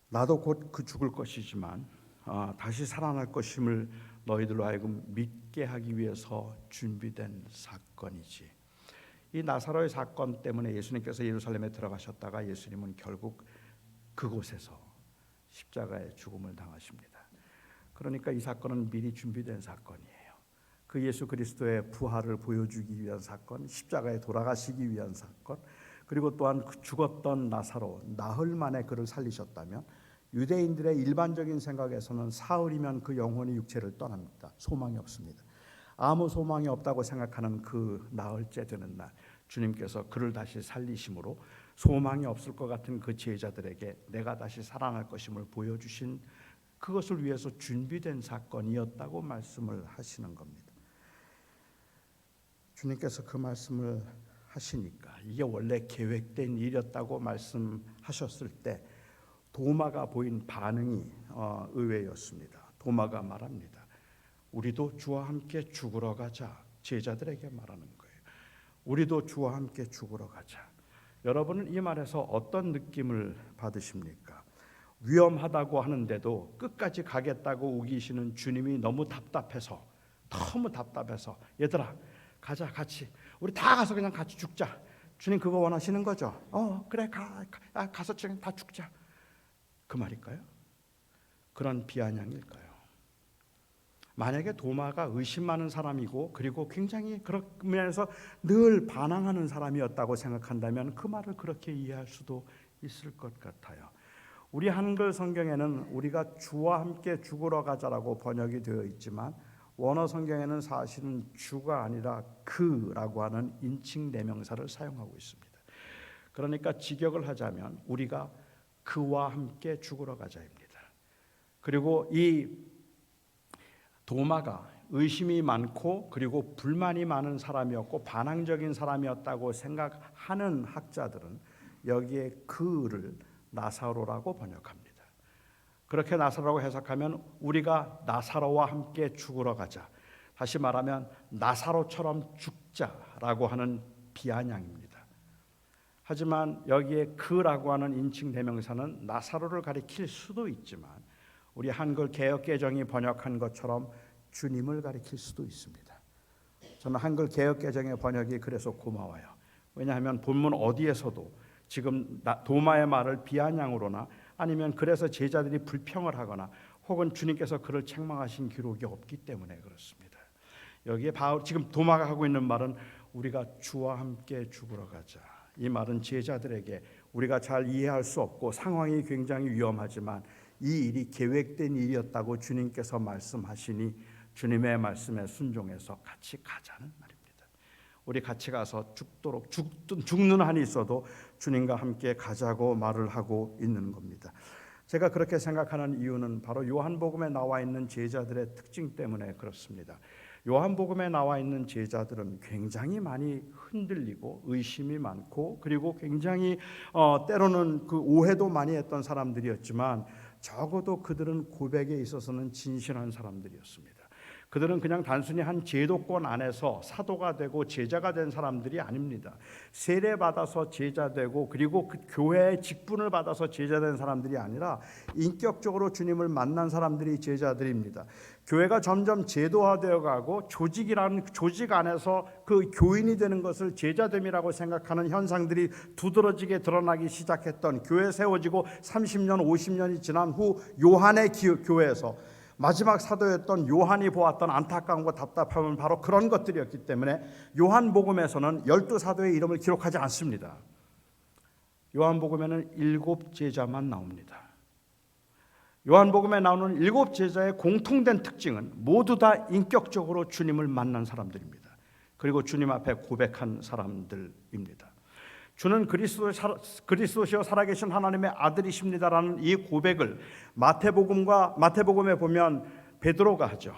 나도 곧 그 죽을 것이지만 다시 살아날 것임을 너희들로 하여금 믿게 하기 위해서 준비된 사건이지. 이 나사로의 사건 때문에 예수님께서 예루살렘에 들어가셨다가 예수님은 결국 그곳에서 십자가의 죽음을 당하십니다. 그러니까 이 사건은 미리 준비된 사건이에요. 그 예수 그리스도의 부활을 보여주기 위한 사건, 십자가에 돌아가시기 위한 사건, 그리고 또한 그 죽었던 나사로 나흘 만에 그를 살리셨다면 유대인들의 일반적인 생각에서는 사흘이면 그 영혼이 육체를 떠납니다. 소망이 없습니다. 아무 소망이 없다고 생각하는 그 나흘째 되는 날 주님께서 그를 다시 살리심으로 소망이 없을 것 같은 그 제자들에게 내가 다시 살아날 것임을 보여주신, 그것을 위해서 준비된 사건이었다고 말씀을 하시는 겁니다. 주님께서 그 말씀을 하시니까 이게 원래 계획된 일이었다고 말씀하셨을 때 도마가 보인 반응이 의외였습니다. 도마가 말합니다. 우리도 주와 함께 죽으러 가자. 제자들에게 말하는 거예요. 우리도 주와 함께 죽으러 가자. 여러분은 이 말에서 어떤 느낌을 받으십니까? 위험하다고 하는데도 끝까지 가겠다고 우기시는 주님이 너무 답답해서 얘들아 가자, 같이 우리 다 가서 그냥 같이 죽자. 주님 그거 원하시는 거죠? 그래 가서 그냥 다 죽자. 그 말일까요? 그런 비아냥일까요? 만약에 도마가 의심 많은 사람이고 그리고 굉장히 그런 면에서 늘 반항하는 사람이었다고 생각한다면 그 말을 그렇게 이해할 수도 있을 것 같아요. 우리 한글 성경에는 우리가 주와 함께 죽으러 가자라고 번역이 되어 있지만 원어 성경에는 사실은 주가 아니라 그라고 하는 인칭 대명사를 사용하고 있습니다. 그러니까 직역을 하자면 우리가 그와 함께 죽으러 가자입니다. 그리고 이 도마가 의심이 많고 그리고 불만이 많은 사람이었고 반항적인 사람이었다고 생각하는 학자들은 여기에 그를 나사로라고 번역합니다. 그렇게 나사로라고 해석하면 우리가 나사로와 함께 죽으러 가자. 다시 말하면 나사로처럼 죽자라고 하는 비아냥입니다. 하지만 여기에 그라고 하는 인칭 대명사는 나사로를 가리킬 수도 있지만 우리 한글 개역개정이 번역한 것처럼 주님을 가리킬 수도 있습니다. 저는 한글 개역개정의 번역이 그래서 고마워요. 왜냐하면 본문 어디에서도 지금 도마의 말을 비아냥으로나 아니면 그래서 제자들이 불평을 하거나 혹은 주님께서 그를 책망하신 기록이 없기 때문에 그렇습니다. 여기에 지금 도마가 하고 있는 말은 우리가 주와 함께 죽으러 가자. 이 말은 제자들에게 우리가 잘 이해할 수 없고 상황이 굉장히 위험하지만 이 일이 계획된 일이었다고 주님께서 말씀하시니 주님의 말씀에 순종해서 같이 가자는 말입니다. 우리 같이 가서 죽도록 죽는 한이 있어도 주님과 함께 가자고 말을 하고 있는 겁니다. 제가 그렇게 생각하는 이유는 바로 요한복음에 나와 있는 제자들의 특징 때문에 그렇습니다. 요한복음에 나와 있는 제자들은 굉장히 많이 흔들리고 의심이 많고 그리고 굉장히 때로는 그 오해도 많이 했던 사람들이었지만 적어도 그들은 고백에 있어서는 진실한 사람들이었습니다. 그들은 그냥 단순히 한 제도권 안에서 사도가 되고 제자가 된 사람들이 아닙니다. 세례받아서 제자되고 그리고 그 교회의 직분을 받아서 제자된 사람들이 아니라 인격적으로 주님을 만난 사람들이 제자들입니다. 교회가 점점 제도화되어 가고 조직이라는 조직 안에서 그 교인이 되는 것을 제자됨이라고 생각하는 현상들이 두드러지게 드러나기 시작했던, 교회 세워지고 30년 50년이 지난 후 요한의 교회에서 마지막 사도였던 요한이 보았던 안타까움과 답답함은 바로 그런 것들이었기 때문에 요한복음에서는 12사도의 이름을 기록하지 않습니다. 요한복음에는 7제자만 나옵니다. 요한복음에 나오는 7제자의 공통된 특징은 모두 다 인격적으로 주님을 만난 사람들입니다. 그리고 주님 앞에 고백한 사람들입니다. 주는 그리스도시요 살아계신 하나님의 아들이십니다라는 이 고백을 마태복음에 보면 베드로가 하죠.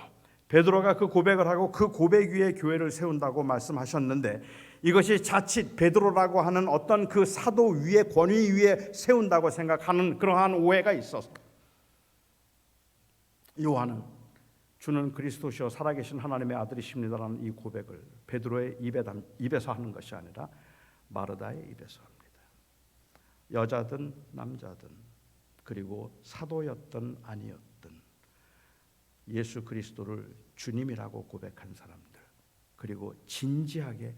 베드로가 그 고백을 하고 그 고백 위에 교회를 세운다고 말씀하셨는데 이것이 자칫 베드로라고 하는 어떤 그 사도 위에 권위 위에 세운다고 생각하는 그러한 오해가 있어서 요한은 주는 그리스도시요 살아계신 하나님의 아들이십니다라는 이 고백을 베드로의 입에서 하는 것이 아니라 마르다의 입에서 합니다. 여자든 남자든 그리고 사도였든 아니었든 예수 그리스도를 주님이라고 고백한 사람들, 그리고 진지하게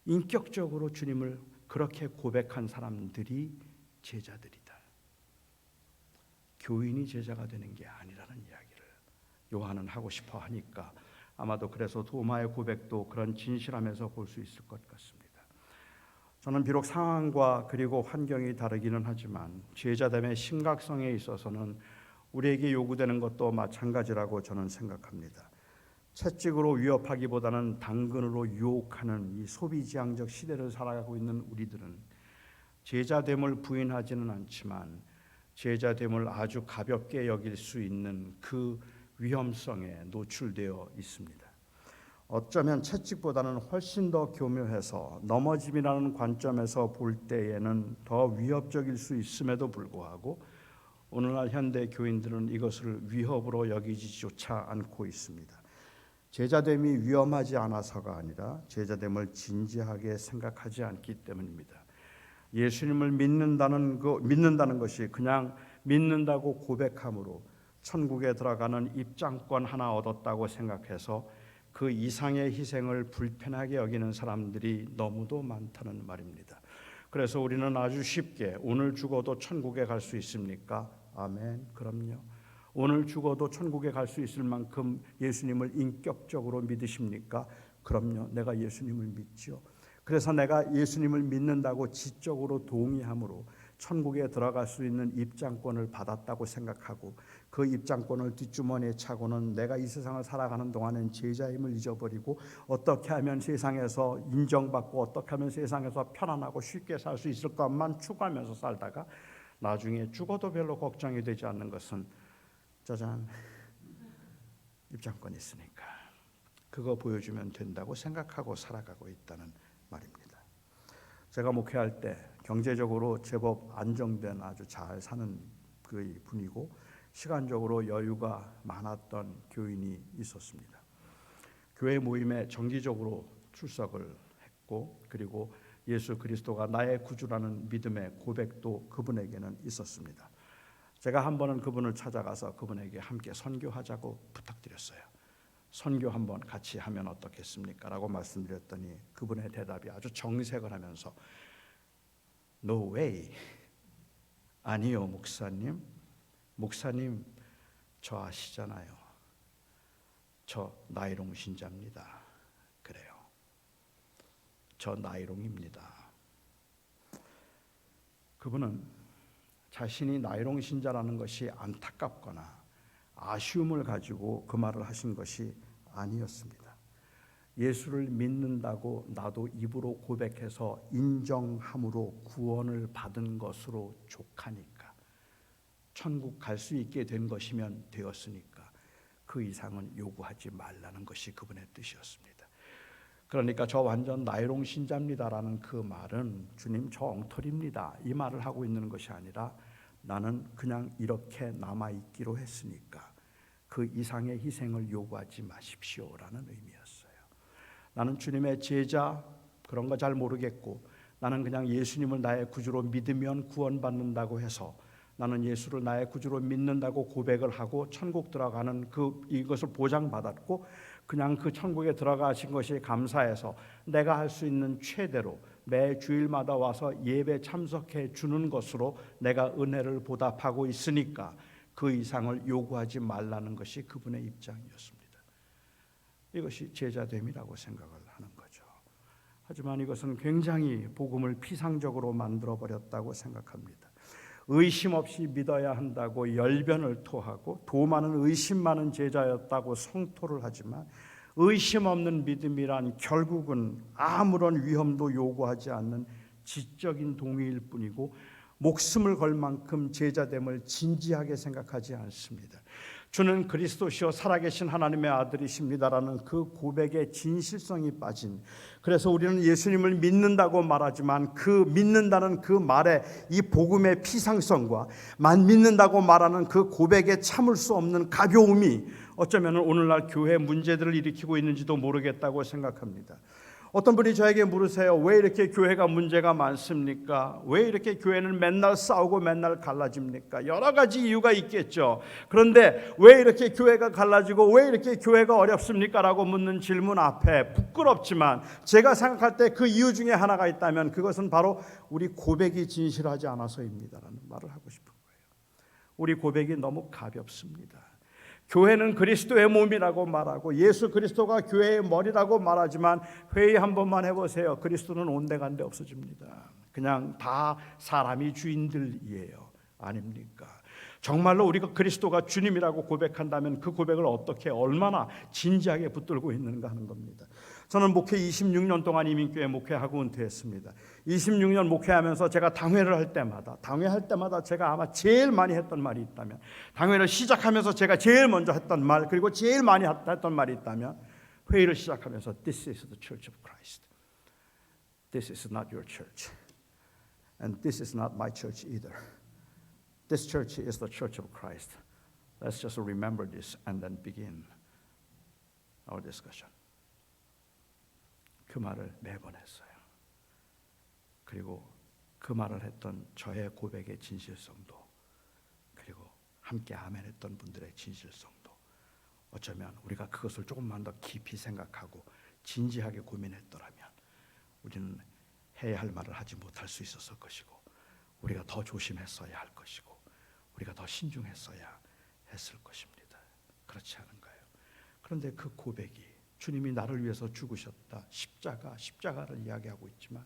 인격적으로 주님을 그렇게 고백한 사람들이 제자들이다. 교인이 제자가 되는 게 아니라는 이야기를 요한은 하고 싶어 하니까 아마도 그래서 도마의 고백도 그런 진실함에서 볼 수 있을 것 같습니다. 저는 비록 상황과 그리고 환경이 다르기는 하지만 제자됨의 심각성에 있어서는 우리에게 요구되는 것도 마찬가지라고 저는 생각합니다. 채찍으로 위협하기보다는 당근으로 유혹하는 이 소비지향적 시대를 살아가고 있는 우리들은 제자됨을 부인하지는 않지만 제자됨을 아주 가볍게 여길 수 있는 그 위험성에 노출되어 있습니다. 어쩌면 채찍보다는 훨씬 더 교묘해서 넘어짐이라는 관점에서 볼 때에는 더 위협적일 수 있음에도 불구하고 오늘날 현대 교인들은 이것을 위협으로 여기지조차 않고 있습니다. 제자됨이 위험하지 않아서가 아니라 제자됨을 진지하게 생각하지 않기 때문입니다. 예수님을 믿는다는 것이 그냥 믿는다고 고백함으로 천국에 들어가는 입장권 하나 얻었다고 생각해서 그 이상의 희생을 불편하게 여기는 사람들이 너무도 많다는 말입니다. 그래서 우리는 아주 쉽게 오늘 죽어도 천국에 갈 수 있습니까? 아멘. 그럼요. 오늘 죽어도 천국에 갈 수 있을 만큼 예수님을 인격적으로 믿으십니까? 그럼요. 내가 예수님을 믿죠. 그래서 내가 예수님을 믿는다고 지적으로 동의함으로 천국에 들어갈 수 있는 입장권을 받았다고 생각하고 그 입장권을 뒷주머니에 차고는 내가 이 세상을 살아가는 동안엔 제자임을 잊어버리고 어떻게 하면 세상에서 인정받고 어떻게 하면 세상에서 편안하고 쉽게 살 수 있을 것만 추구하면서 살다가 나중에 죽어도 별로 걱정이 되지 않는 것은 짜잔, 입장권이 있으니까 그거 보여주면 된다고 생각하고 살아가고 있다는 말입니다. 제가 목회할 때 경제적으로 제법 안정된 아주 잘 사는 그 분이고 시간적으로 여유가 많았던 교인이 있었습니다. 교회 모임에 정기적으로 출석을 했고 그리고 예수 그리스도가 나의 구주라는 믿음의 고백도 그분에게는 있었습니다. 제가 한 번은 그분을 찾아가서 그분에게 함께 선교하자고 부탁드렸어요. 선교 한번 같이 하면 어떻겠습니까? 라고 말씀드렸더니 그분의 대답이 아주 정색을 하면서 No way. 아니요, 목사님. 목사님, 저 아시잖아요. 저 나이롱 신자입니다. 그래요. 저 나이롱입니다. 그분은 자신이 나이롱 신자라는 것이 안타깝거나 아쉬움을 가지고 그 말을 하신 것이 아니었습니다. 예수를 믿는다고 나도 입으로 고백해서 인정함으로 구원을 받은 것으로 족하니까 천국 갈 수 있게 된 것이면 되었으니까 그 이상은 요구하지 말라는 것이 그분의 뜻이었습니다. 그러니까 저 완전 나이롱 신자입니다라는 그 말은 주님 저 엉터리입니다 이 말을 하고 있는 것이 아니라 나는 그냥 이렇게 남아있기로 했으니까 그 이상의 희생을 요구하지 마십시오라는 의미였어요. 나는 주님의 제자 그런 거 잘 모르겠고 나는 그냥 예수님을 나의 구주로 믿으면 구원받는다고 해서 나는 예수를 나의 구주로 믿는다고 고백을 하고 천국 들어가는 이것을 보장받았고 그냥 그 천국에 들어가신 것이 감사해서 내가 할 수 있는 최대로 매 주일마다 와서 예배 참석해 주는 것으로 내가 은혜를 보답하고 있으니까 그 이상을 요구하지 말라는 것이 그분의 입장이었습니다. 이것이 제자됨이라고 생각을 하는 거죠. 하지만 이것은 굉장히 복음을 피상적으로 만들어버렸다고 생각합니다. 의심 없이 믿어야 한다고 열변을 토하고 도마는 의심 많은 제자였다고 성토를 하지만 의심 없는 믿음이란 결국은 아무런 위험도 요구하지 않는 지적인 동의일 뿐이고 목숨을 걸 만큼 제자됨을 진지하게 생각하지 않습니다. 주는 그리스도시요 살아계신 하나님의 아들이십니다라는 그 고백의 진실성이 빠진, 그래서 우리는 예수님을 믿는다고 말하지만 그 믿는다는 그 말에 이 복음의 피상성과 믿는다고 말하는 그 고백에 참을 수 없는 가벼움이 어쩌면 오늘날 교회 문제들을 일으키고 있는지도 모르겠다고 생각합니다. 어떤 분이 저에게 물으세요. 왜 이렇게 교회가 문제가 많습니까? 왜 이렇게 교회는 맨날 싸우고 맨날 갈라집니까? 여러 가지 이유가 있겠죠. 그런데 왜 이렇게 교회가 갈라지고 왜 이렇게 교회가 어렵습니까? 라고 묻는 질문 앞에 부끄럽지만 제가 생각할 때 그 이유 중에 하나가 있다면 그것은 바로 우리 고백이 진실하지 않아서입니다라는 말을 하고 싶은 거예요. 우리 고백이 너무 가볍습니다. 교회는 그리스도의 몸이라고 말하고 예수 그리스도가 교회의 머리라고 말하지만 회의 한 번만 해보세요. 그리스도는 온데간데 없어집니다. 그냥 다 사람이 주인들이에요. 아닙니까? 정말로 우리가 그리스도가 주님이라고 고백한다면 그 고백을 어떻게 얼마나 진지하게 붙들고 있는가 하는 겁니다. 저는 목회 26년 동안 이민교회 목회하고 은퇴했습니다. 26년 목회하면서 제가 당회를 할 때마다 제가 아마 제일 많이 했던 말이 있다면, 당회를 시작하면서 제가 제일 먼저 했던 말, 그리고 제일 많이 했던 말이 있다면, 회의를 시작하면서 This is the church of Christ. This is not your church. And this is not my church either. This church is the church of Christ. Let's just remember this and then begin our discussion. 그 말을 매번 했어요. 그리고 그 말을 했던 저의 고백의 진실성도, 그리고 함께 아멘했던 분들의 진실성도, 어쩌면 우리가 그것을 조금만 더 깊이 생각하고 진지하게 고민했더라면 우리는 해야 할 말을 하지 못할 수 있었을 것이고, 우리가 더 조심했어야 할 것이고, 우리가 더 신중했어야 했을 것입니다. 그렇지 않은가요? 그런데 그 고백이, 주님이 나를 위해서 죽으셨다, 십자가를 이야기하고 있지만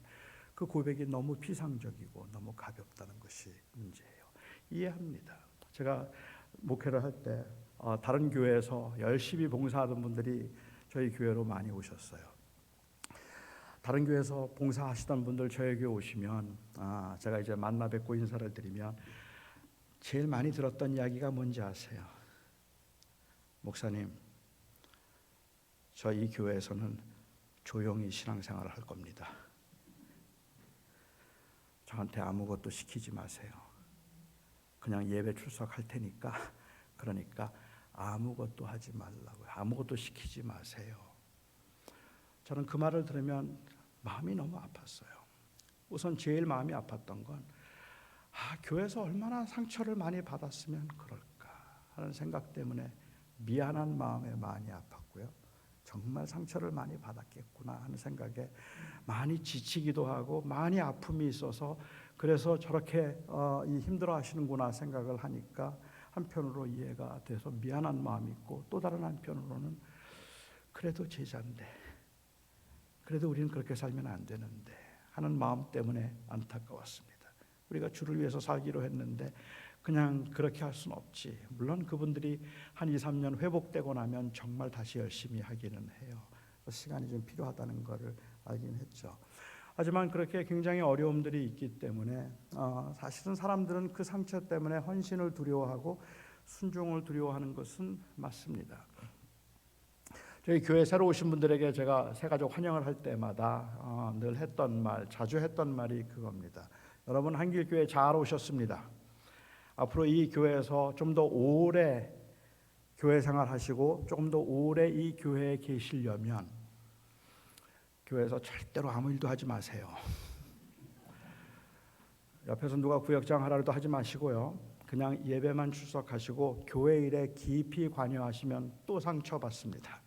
그 고백이 너무 비상적이고 너무 가볍다는 것이 문제예요. 이해합니다. 제가 목회를 할 때 다른 교회에서 열심히 봉사하던 분들이 저희 교회로 많이 오셨어요. 다른 교회에서 봉사하시던 분들 저희 교회 오시면 제가 이제 만나 뵙고 인사를 드리면 제일 많이 들었던 이야기가 뭔지 아세요? 목사님, 저 이 교회에서는 조용히 신앙생활을 할 겁니다. 저한테 아무것도 시키지 마세요. 그냥 예배 출석할 테니까, 그러니까 아무것도 하지 말라고요. 아무것도 시키지 마세요. 저는 그 말을 들으면 마음이 너무 아팠어요. 우선 제일 마음이 아팠던 건 교회에서 얼마나 상처를 많이 받았으면 그럴까 하는 생각 때문에 미안한 마음에 많이 아팠고요. 정말 상처를 많이 받았겠구나 하는 생각에 많이 지치기도 하고 많이 아픔이 있어서, 그래서 저렇게 힘들어 하시는구나 생각을 하니까 한편으로 이해가 돼서 미안한 마음이 있고, 또 다른 한편으로는 그래도 제자인데, 그래도 우리는 그렇게 살면 안 되는데 하는 마음 때문에 안타까웠습니다. 우리가 주를 위해서 살기로 했는데 그냥 그렇게 할 수는 없지. 물론 그분들이 한 2, 3년 회복되고 나면 정말 다시 열심히 하기는 해요. 시간이 좀 필요하다는 것을 알긴 했죠. 하지만 그렇게 굉장히 어려움들이 있기 때문에 사실은 사람들은 그 상처 때문에 헌신을 두려워하고 순종을 두려워하는 것은 맞습니다. 저희 교회 새로 오신 분들에게 제가 새가족 환영을 할 때마다 늘 했던 말, 자주 했던 말이 그겁니다. 여러분, 한길교회 잘 오셨습니다. 앞으로 이 교회에서 좀 더 오래 교회 생활하시고 조금 더 오래 이 교회에 계시려면 교회에서 절대로 아무 일도 하지 마세요. 옆에서 누가 구역장 하라도 하지 마시고요. 그냥 예배만 출석하시고 교회 일에 깊이 관여하시면 또 상처받습니다.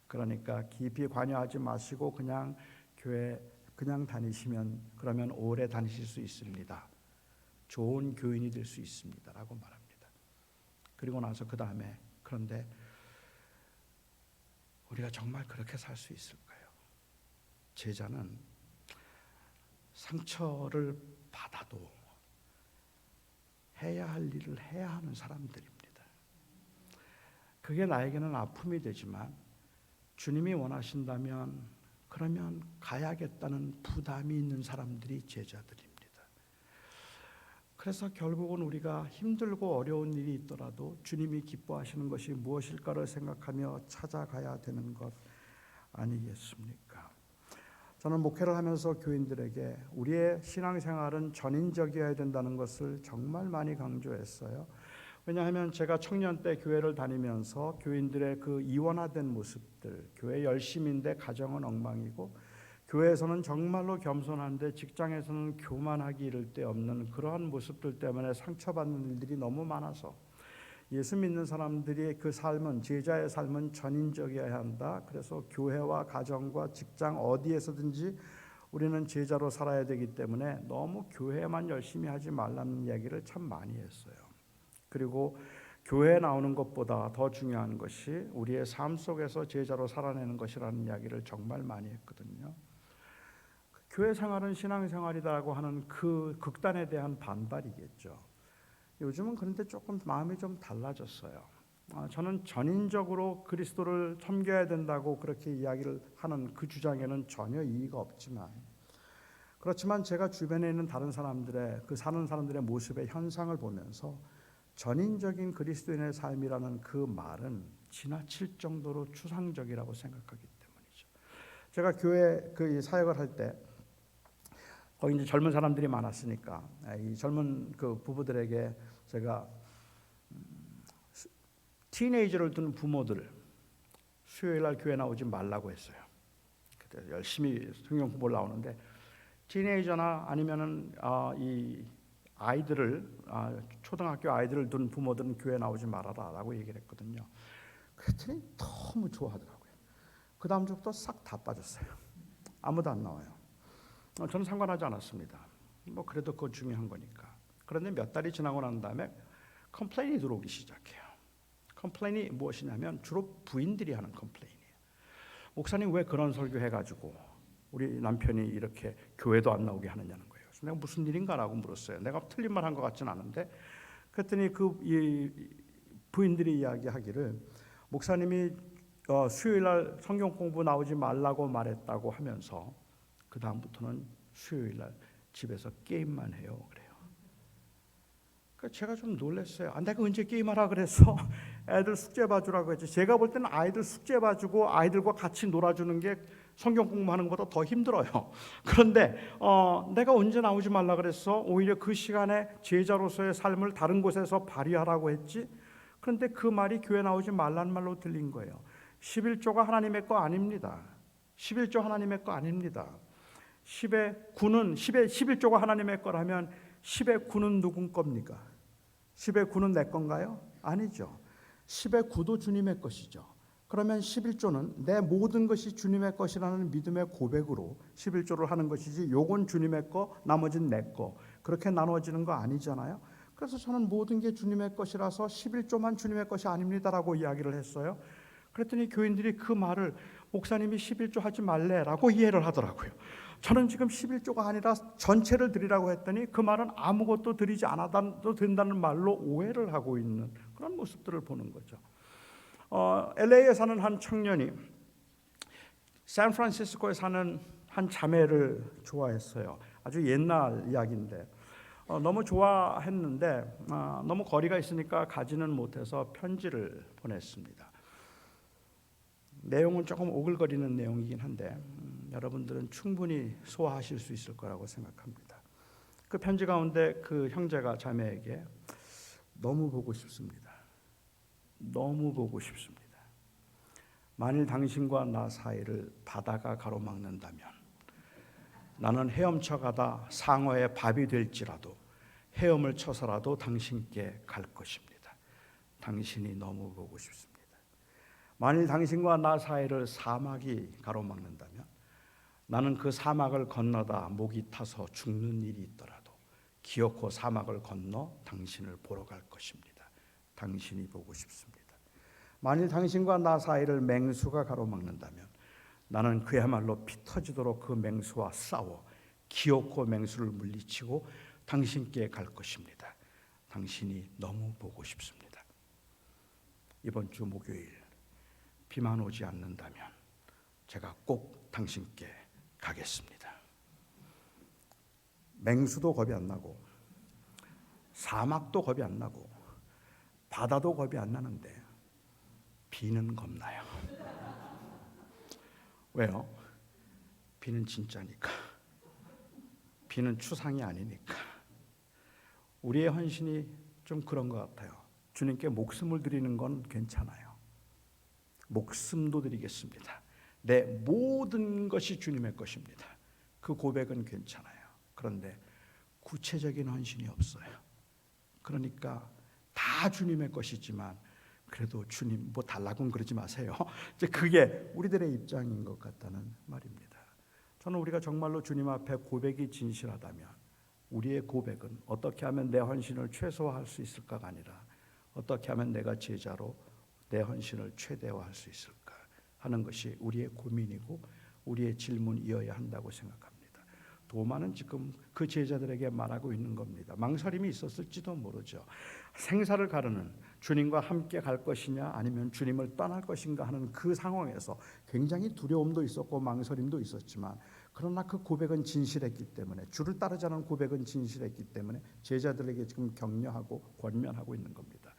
그러니까 깊이 관여하지 마시고 그냥 교회 그냥 다니시면, 그러면 오래 다니실 수 있습니다. 좋은 교인이 될 수 있습니다 라고 말합니다. 그리고 나서 그 다음에, 그런데 우리가 정말 그렇게 살 수 있을까요? 제자는 상처를 받아도 해야 할 일을 해야 하는 사람들입니다. 그게 나에게는 아픔이 되지만 주님이 원하신다면 그러면 가야겠다는 부담이 있는 사람들이 제자들입니다. 그래서 결국은 우리가 힘들고 어려운 일이 있더라도 주님이 기뻐하시는 것이 무엇일까를 생각하며 찾아가야 되는 것 아니겠습니까? 저는 목회를 하면서 교인들에게 우리의 신앙생활은 전인적이어야 된다는 것을 정말 많이 강조했어요. 왜냐하면 제가 청년 때 교회를 다니면서 교인들의 그 이원화된 모습들, 교회 열심인데 가정은 엉망이고, 교회에서는 정말로 겸손한데 직장에서는 교만하기 이를 데 없는 그러한 모습들 때문에 상처받는 일들이 너무 많아서 예수 믿는 사람들이 그 삶은, 제자의 삶은 전인적이어야 한다. 그래서 교회와 가정과 직장 어디에서든지 우리는 제자로 살아야 되기 때문에 너무 교회만 열심히 하지 말라는 이야기를 참 많이 했어요. 그리고 교회에 나오는 것보다 더 중요한 것이 우리의 삶 속에서 제자로 살아내는 것이라는 이야기를 정말 많이 했거든요. 교회 생활은 신앙생활이라고 하는 그 극단에 대한 반발이겠죠. 요즘은 그런데 조금 마음이 좀 달라졌어요. 저는 전인적으로 그리스도를 섬겨야 된다고 그렇게 이야기를 하는 그 주장에는 전혀 이의가 없지만, 그렇지만 제가 주변에 있는 다른 사람들의 그 사는 사람들의 모습의 현상을 보면서 전인적인 그리스도인의 삶이라는 그 말은 지나칠 정도로 추상적이라고 생각하기 때문이죠. 제가 교회 그 사역을 할 때 거기 이제 젊은 사람들이 많았으니까 이 젊은 그 부부들에게 제가 티네이저를 둔 부모들 수요일 날 교회 나오지 말라고 했어요. 그때 열심히 성경 공부를 나오는데 티네이저나 아니면은 이 아이들을 초등학교 아이들을 둔 부모들은 교회 나오지 말아라라고 얘기를 했거든요. 그랬더니 너무 좋아하더라고요. 그 다음 주부터 싹 다 빠졌어요. 아무도 안 나와요. 저는 상관하지 않았습니다. 뭐 그래도 그거 중요한 거니까. 그런데 몇 달이 지나고 난 다음에 컴플레인이 들어오기 시작해요. 컴플레인이 무엇이냐면 주로 부인들이 하는 컴플레인이에요. 목사님 왜 그런 설교 해가지고 우리 남편이 이렇게 교회도 안 나오게 하느냐는 거예요. 그래서 내가 무슨 일인가라고 물었어요. 내가 틀린 말 한 것 같지는 않은데, 그랬더니 이 부인들이 이야기하기를 목사님이 수요일 날 성경 공부 나오지 말라고 말했다고 하면서 그 다음부터는 수요일 날 집에서 게임만 해요. 그래요. 그러니까 제가 좀 놀랐어요. 내가 언제 게임하라 그래서 애들 숙제 봐주라고 했지. 제가 볼 때는 아이들 숙제 봐주고 아이들과 같이 놀아주는 게 성경 공부하는 것보다 더 힘들어요. 그런데 내가 언제 나오지 말라 그랬어? 오히려 그 시간에 제자로서의 삶을 다른 곳에서 발휘하라고 했지. 그런데 그 말이 교회 나오지 말라는 말로 들린 거예요. 11조가 하나님의 거 아닙니다. 11조 하나님의 거 아닙니다. 10의 9는 11조가 하나님의 거라면 10의 9는 누군 겁니까? 10의 9는 내 건가요? 아니죠. 10의 9도 주님의 것이죠. 그러면 11조는 내 모든 것이 주님의 것이라는 믿음의 고백으로 11조를 하는 것이지, 요건 주님의 거, 나머지는 내 거, 그렇게 나눠지는 거 아니잖아요. 그래서 저는 모든 게 주님의 것이라서 11조만 주님의 것이 아닙니다라고 이야기를 했어요. 그랬더니 교인들이 그 말을 목사님이 11조 하지 말래라고 이해를 하더라고요. 저는 지금 11조가 아니라 전체를 드리라고 했더니 그 말은 아무것도 드리지 않아도 된다는 말로 오해를 하고 있는 그런 모습들을 보는 거죠. LA에 사는 한 청년이 샌프란시스코에 사는 한 자매를 좋아했어요. 아주 옛날 이야기인데 너무 좋아했는데 너무 거리가 있으니까 가지는 못해서 편지를 보냈습니다. 내용은 조금 오글거리는 내용이긴 한데 여러분들은 충분히 소화하실 수 있을 거라고 생각합니다. 그 편지 가운데 그 형제가 자매에게 너무 보고 싶습니다. 너무 보고 싶습니다. 만일 당신과 나 사이를 바다가 가로막는다면 나는 헤엄쳐 가다 상어의 밥이 될지라도 헤엄을 쳐서라도 당신께 갈 것입니다. 당신이 너무 보고 싶습니다. 만일 당신과 나 사이를 사막이 가로막는다면 나는 그 사막을 건너다 목이 타서 죽는 일이 있더라도 기어코 사막을 건너 당신을 보러 갈 것입니다. 당신이 보고 싶습니다. 만일 당신과 나 사이를 맹수가 가로막는다면 나는 그야말로 피 터지도록 그 맹수와 싸워 기어코 맹수를 물리치고 당신께 갈 것입니다. 당신이 너무 보고 싶습니다. 이번 주 목요일 비만 오지 않는다면 제가 꼭 당신께 가겠습니다. 맹수도 겁이 안 나고 사막도 겁이 안 나고 바다도 겁이 안 나는데 비는 겁나요. 왜요? 비는 진짜니까. 비는 추상이 아니니까. 우리의 헌신이 좀 그런 것 같아요. 주님께 목숨을 드리는 건 괜찮아요. 목숨도 드리겠습니다. 내 모든 것이 주님의 것입니다. 그 고백은 괜찮아요. 그런데 구체적인 헌신이 없어요. 그러니까 다 주님의 것이지만 그래도 주님 뭐 달라고는 그러지 마세요. 이제 그게 우리들의 입장인 것 같다는 말입니다. 저는 우리가 정말로 주님 앞에 고백이 진실하다면 우리의 고백은 어떻게 하면 내 헌신을 최소화할 수 있을까가 아니라 어떻게 하면 내가 제자로 내 헌신을 최대화할 수 있을까 하는 것이 우리의 고민이고 우리의 질문이어야 한다고 생각합니다. 도마는 지금 그 제자들에게 말하고 있는 겁니다. 망설임이 있었을지도 모르죠. 생사를 가르는 주님과 함께 갈 것이냐 아니면 주님을 떠날 것인가 하는 그 상황에서 굉장히 두려움도 있었고 망설임도 있었지만, 그러나 그 고백은 진실했기 때문에, 주를 따르자는 고백은 진실했기 때문에 제자들에게 지금 격려하고 권면하고 있는 겁니다.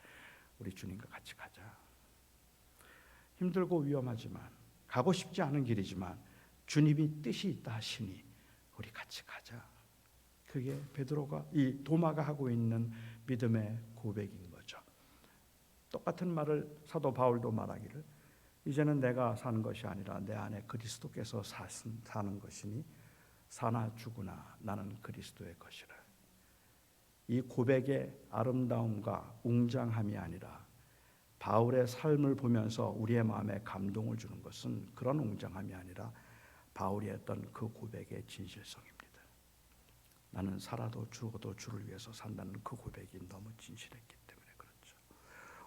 우리 주님과 같이 가자. 힘들고 위험하지만, 가고 싶지 않은 길이지만 주님이 뜻이 있다 하시니 우리 같이 가자. 그게 베드로가, 이 도마가 하고 있는 믿음의 고백인 거죠. 똑같은 말을 사도 바울도 말하기를, 이제는 내가 사는 것이 아니라 내 안에 그리스도께서 사는 것이니 사나 죽으나 나는 그리스도의 것이라. 이 고백의 아름다움과 웅장함이 아니라 바울의 삶을 보면서 우리의 마음에 감동을 주는 것은 그런 웅장함이 아니라 바울이 했던 그 고백의 진실성입니다. 나는 살아도 죽어도 주를 위해서 산다는 그 고백이 너무 진실했기 때문에 그렇죠.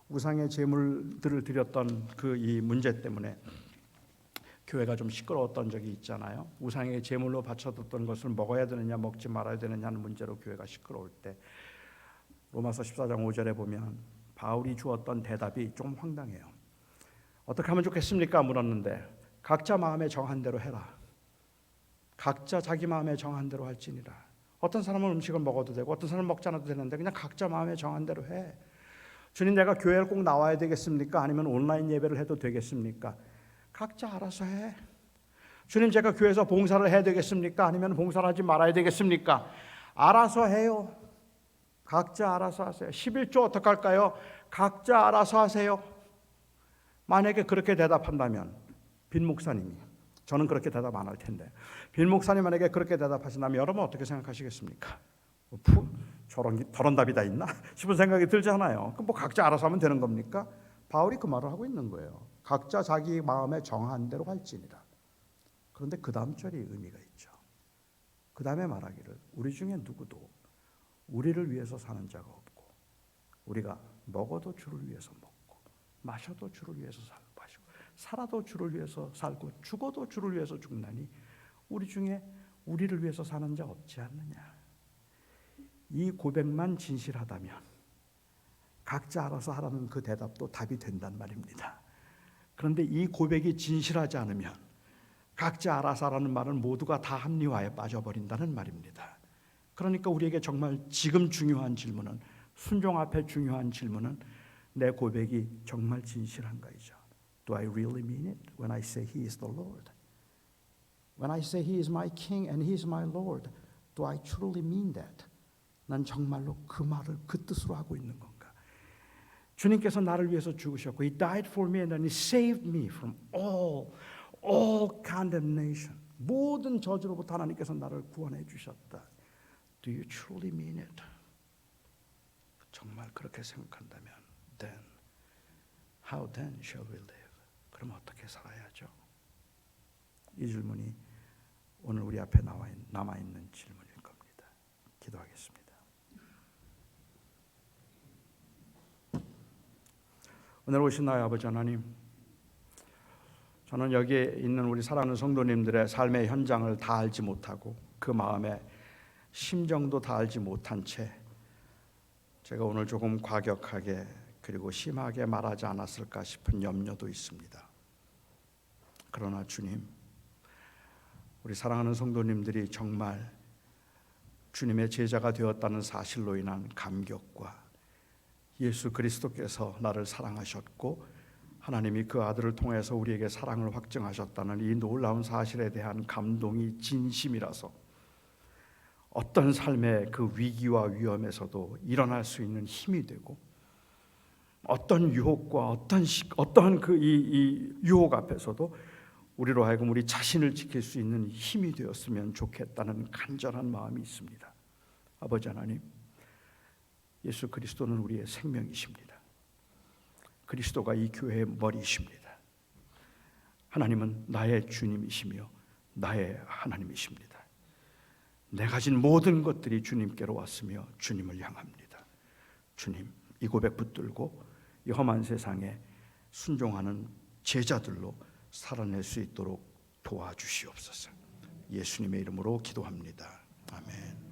우상의 제물들을 드렸던 그 이 문제 때문에 교회가 좀 시끄러웠던 적이 있잖아요. 우상의 제물로 바쳐뒀던 것을 먹어야 되느냐 먹지 말아야 되느냐 하는 문제로 교회가 시끄러울 때 로마서 14장 5절에 보면 바울이 주었던 대답이 좀 황당해요. 어떻게 하면 좋겠습니까? 물었는데 각자 마음에 정한 대로 해라. 각자 자기 마음에 정한 대로 할지니라. 어떤 사람은 음식을 먹어도 되고 어떤 사람은 먹지 않아도 되는데 그냥 각자 마음에 정한 대로 해. 주님, 내가 교회를 꼭 나와야 되겠습니까? 아니면 온라인 예배를 해도 되겠습니까? 각자 알아서 해. 주님, 제가 교회에서 봉사를 해야 되겠습니까? 아니면 봉사를 하지 말아야 되겠습니까? 알아서 해요. 각자 알아서 하세요. 11조 어떻게 할까요? 각자 알아서 하세요. 만약에 그렇게 대답한다면 빈 목사님이, 저는 그렇게 대답 안 할 텐데, 빈 목사님 만약에 그렇게 대답하신다면 여러분 어떻게 생각하시겠습니까? 저런 답이 다 있나 싶은 생각이 들잖아요. 그럼 뭐 각자 알아서 하면 되는 겁니까? 바울이 그 말을 하고 있는 거예요. 각자 자기 마음에 정한 대로 할지니라. 그런데 그 다음 절이 의미가 있죠. 그 다음에 말하기를, 우리 중에 누구도 우리를 위해서 사는 자가 없고, 우리가 먹어도 주를 위해서 먹고, 마셔도 주를 위해서 마시고, 살아도 주를 위해서 살고, 죽어도 주를 위해서 죽나니 우리 중에 우리를 위해서 사는 자 없지 않느냐. 이 고백만 진실하다면 각자 알아서 하라는 그 대답도 답이 된단 말입니다. 그런데 이 고백이 진실하지 않으면 각자 알아서 하라는 말은 모두가 다 합리화에 빠져버린다는 말입니다. 그러니까 우리에게 정말 지금 중요한 질문은, 순종 앞에 중요한 질문은 내 고백이 정말 진실한가이죠. Do I really mean it when I say He is the Lord? When I say He is my King and He is my Lord, do I truly mean that? 난 정말로 그 말을 그 뜻으로 하고 있는 건가? 주님께서 나를 위해서 죽으셨고 He died for me and then He saved me from all condemnation. 모든 저주로부터 하나님께서 나를 구원해 주셨다. Do you truly mean it? 정말 그렇게 생각한다면 then how then shall we live? 그럼 어떻게 살아야죠? 이 질문이 오늘 우리 앞에 남아있는 질문일 겁니다. 기도하겠습니다. 오늘 오신 나의 아버지 하나님, 저는 여기에 있는 우리 사랑하는 성도님들의 삶의 현장을 다 알지 못하고 그 마음의 심정도 다 알지 못한 채 제가 오늘 조금 과격하게 그리고 심하게 말하지 않았을까 싶은 염려도 있습니다. 그러나 주님, 우리 사랑하는 성도님들이 정말 주님의 제자가 되었다는 사실로 인한 감격과 예수 그리스도께서 나를 사랑하셨고 하나님이 그 아들을 통해서 우리에게 사랑을 확증하셨다는 이 놀라운 사실에 대한 감동이 진심이라서 어떤 삶의 그 위기와 위험에서도 일어날 수 있는 힘이 되고, 어떤 유혹과 어떤 그 이 유혹 앞에서도 우리로 하여금 우리 자신을 지킬 수 있는 힘이 되었으면 좋겠다는 간절한 마음이 있습니다. 아버지 하나님, 예수 그리스도는 우리의 생명이십니다. 그리스도가 이 교회의 머리이십니다. 하나님은 나의 주님이시며 나의 하나님이십니다. 내 가진 모든 것들이 주님께로 왔으며 주님을 향합니다. 주님, 이 고백 붙들고 이 험한 세상에 순종하는 제자들로 살아낼 수 있도록 도와주시옵소서. 예수님의 이름으로 기도합니다. 아멘.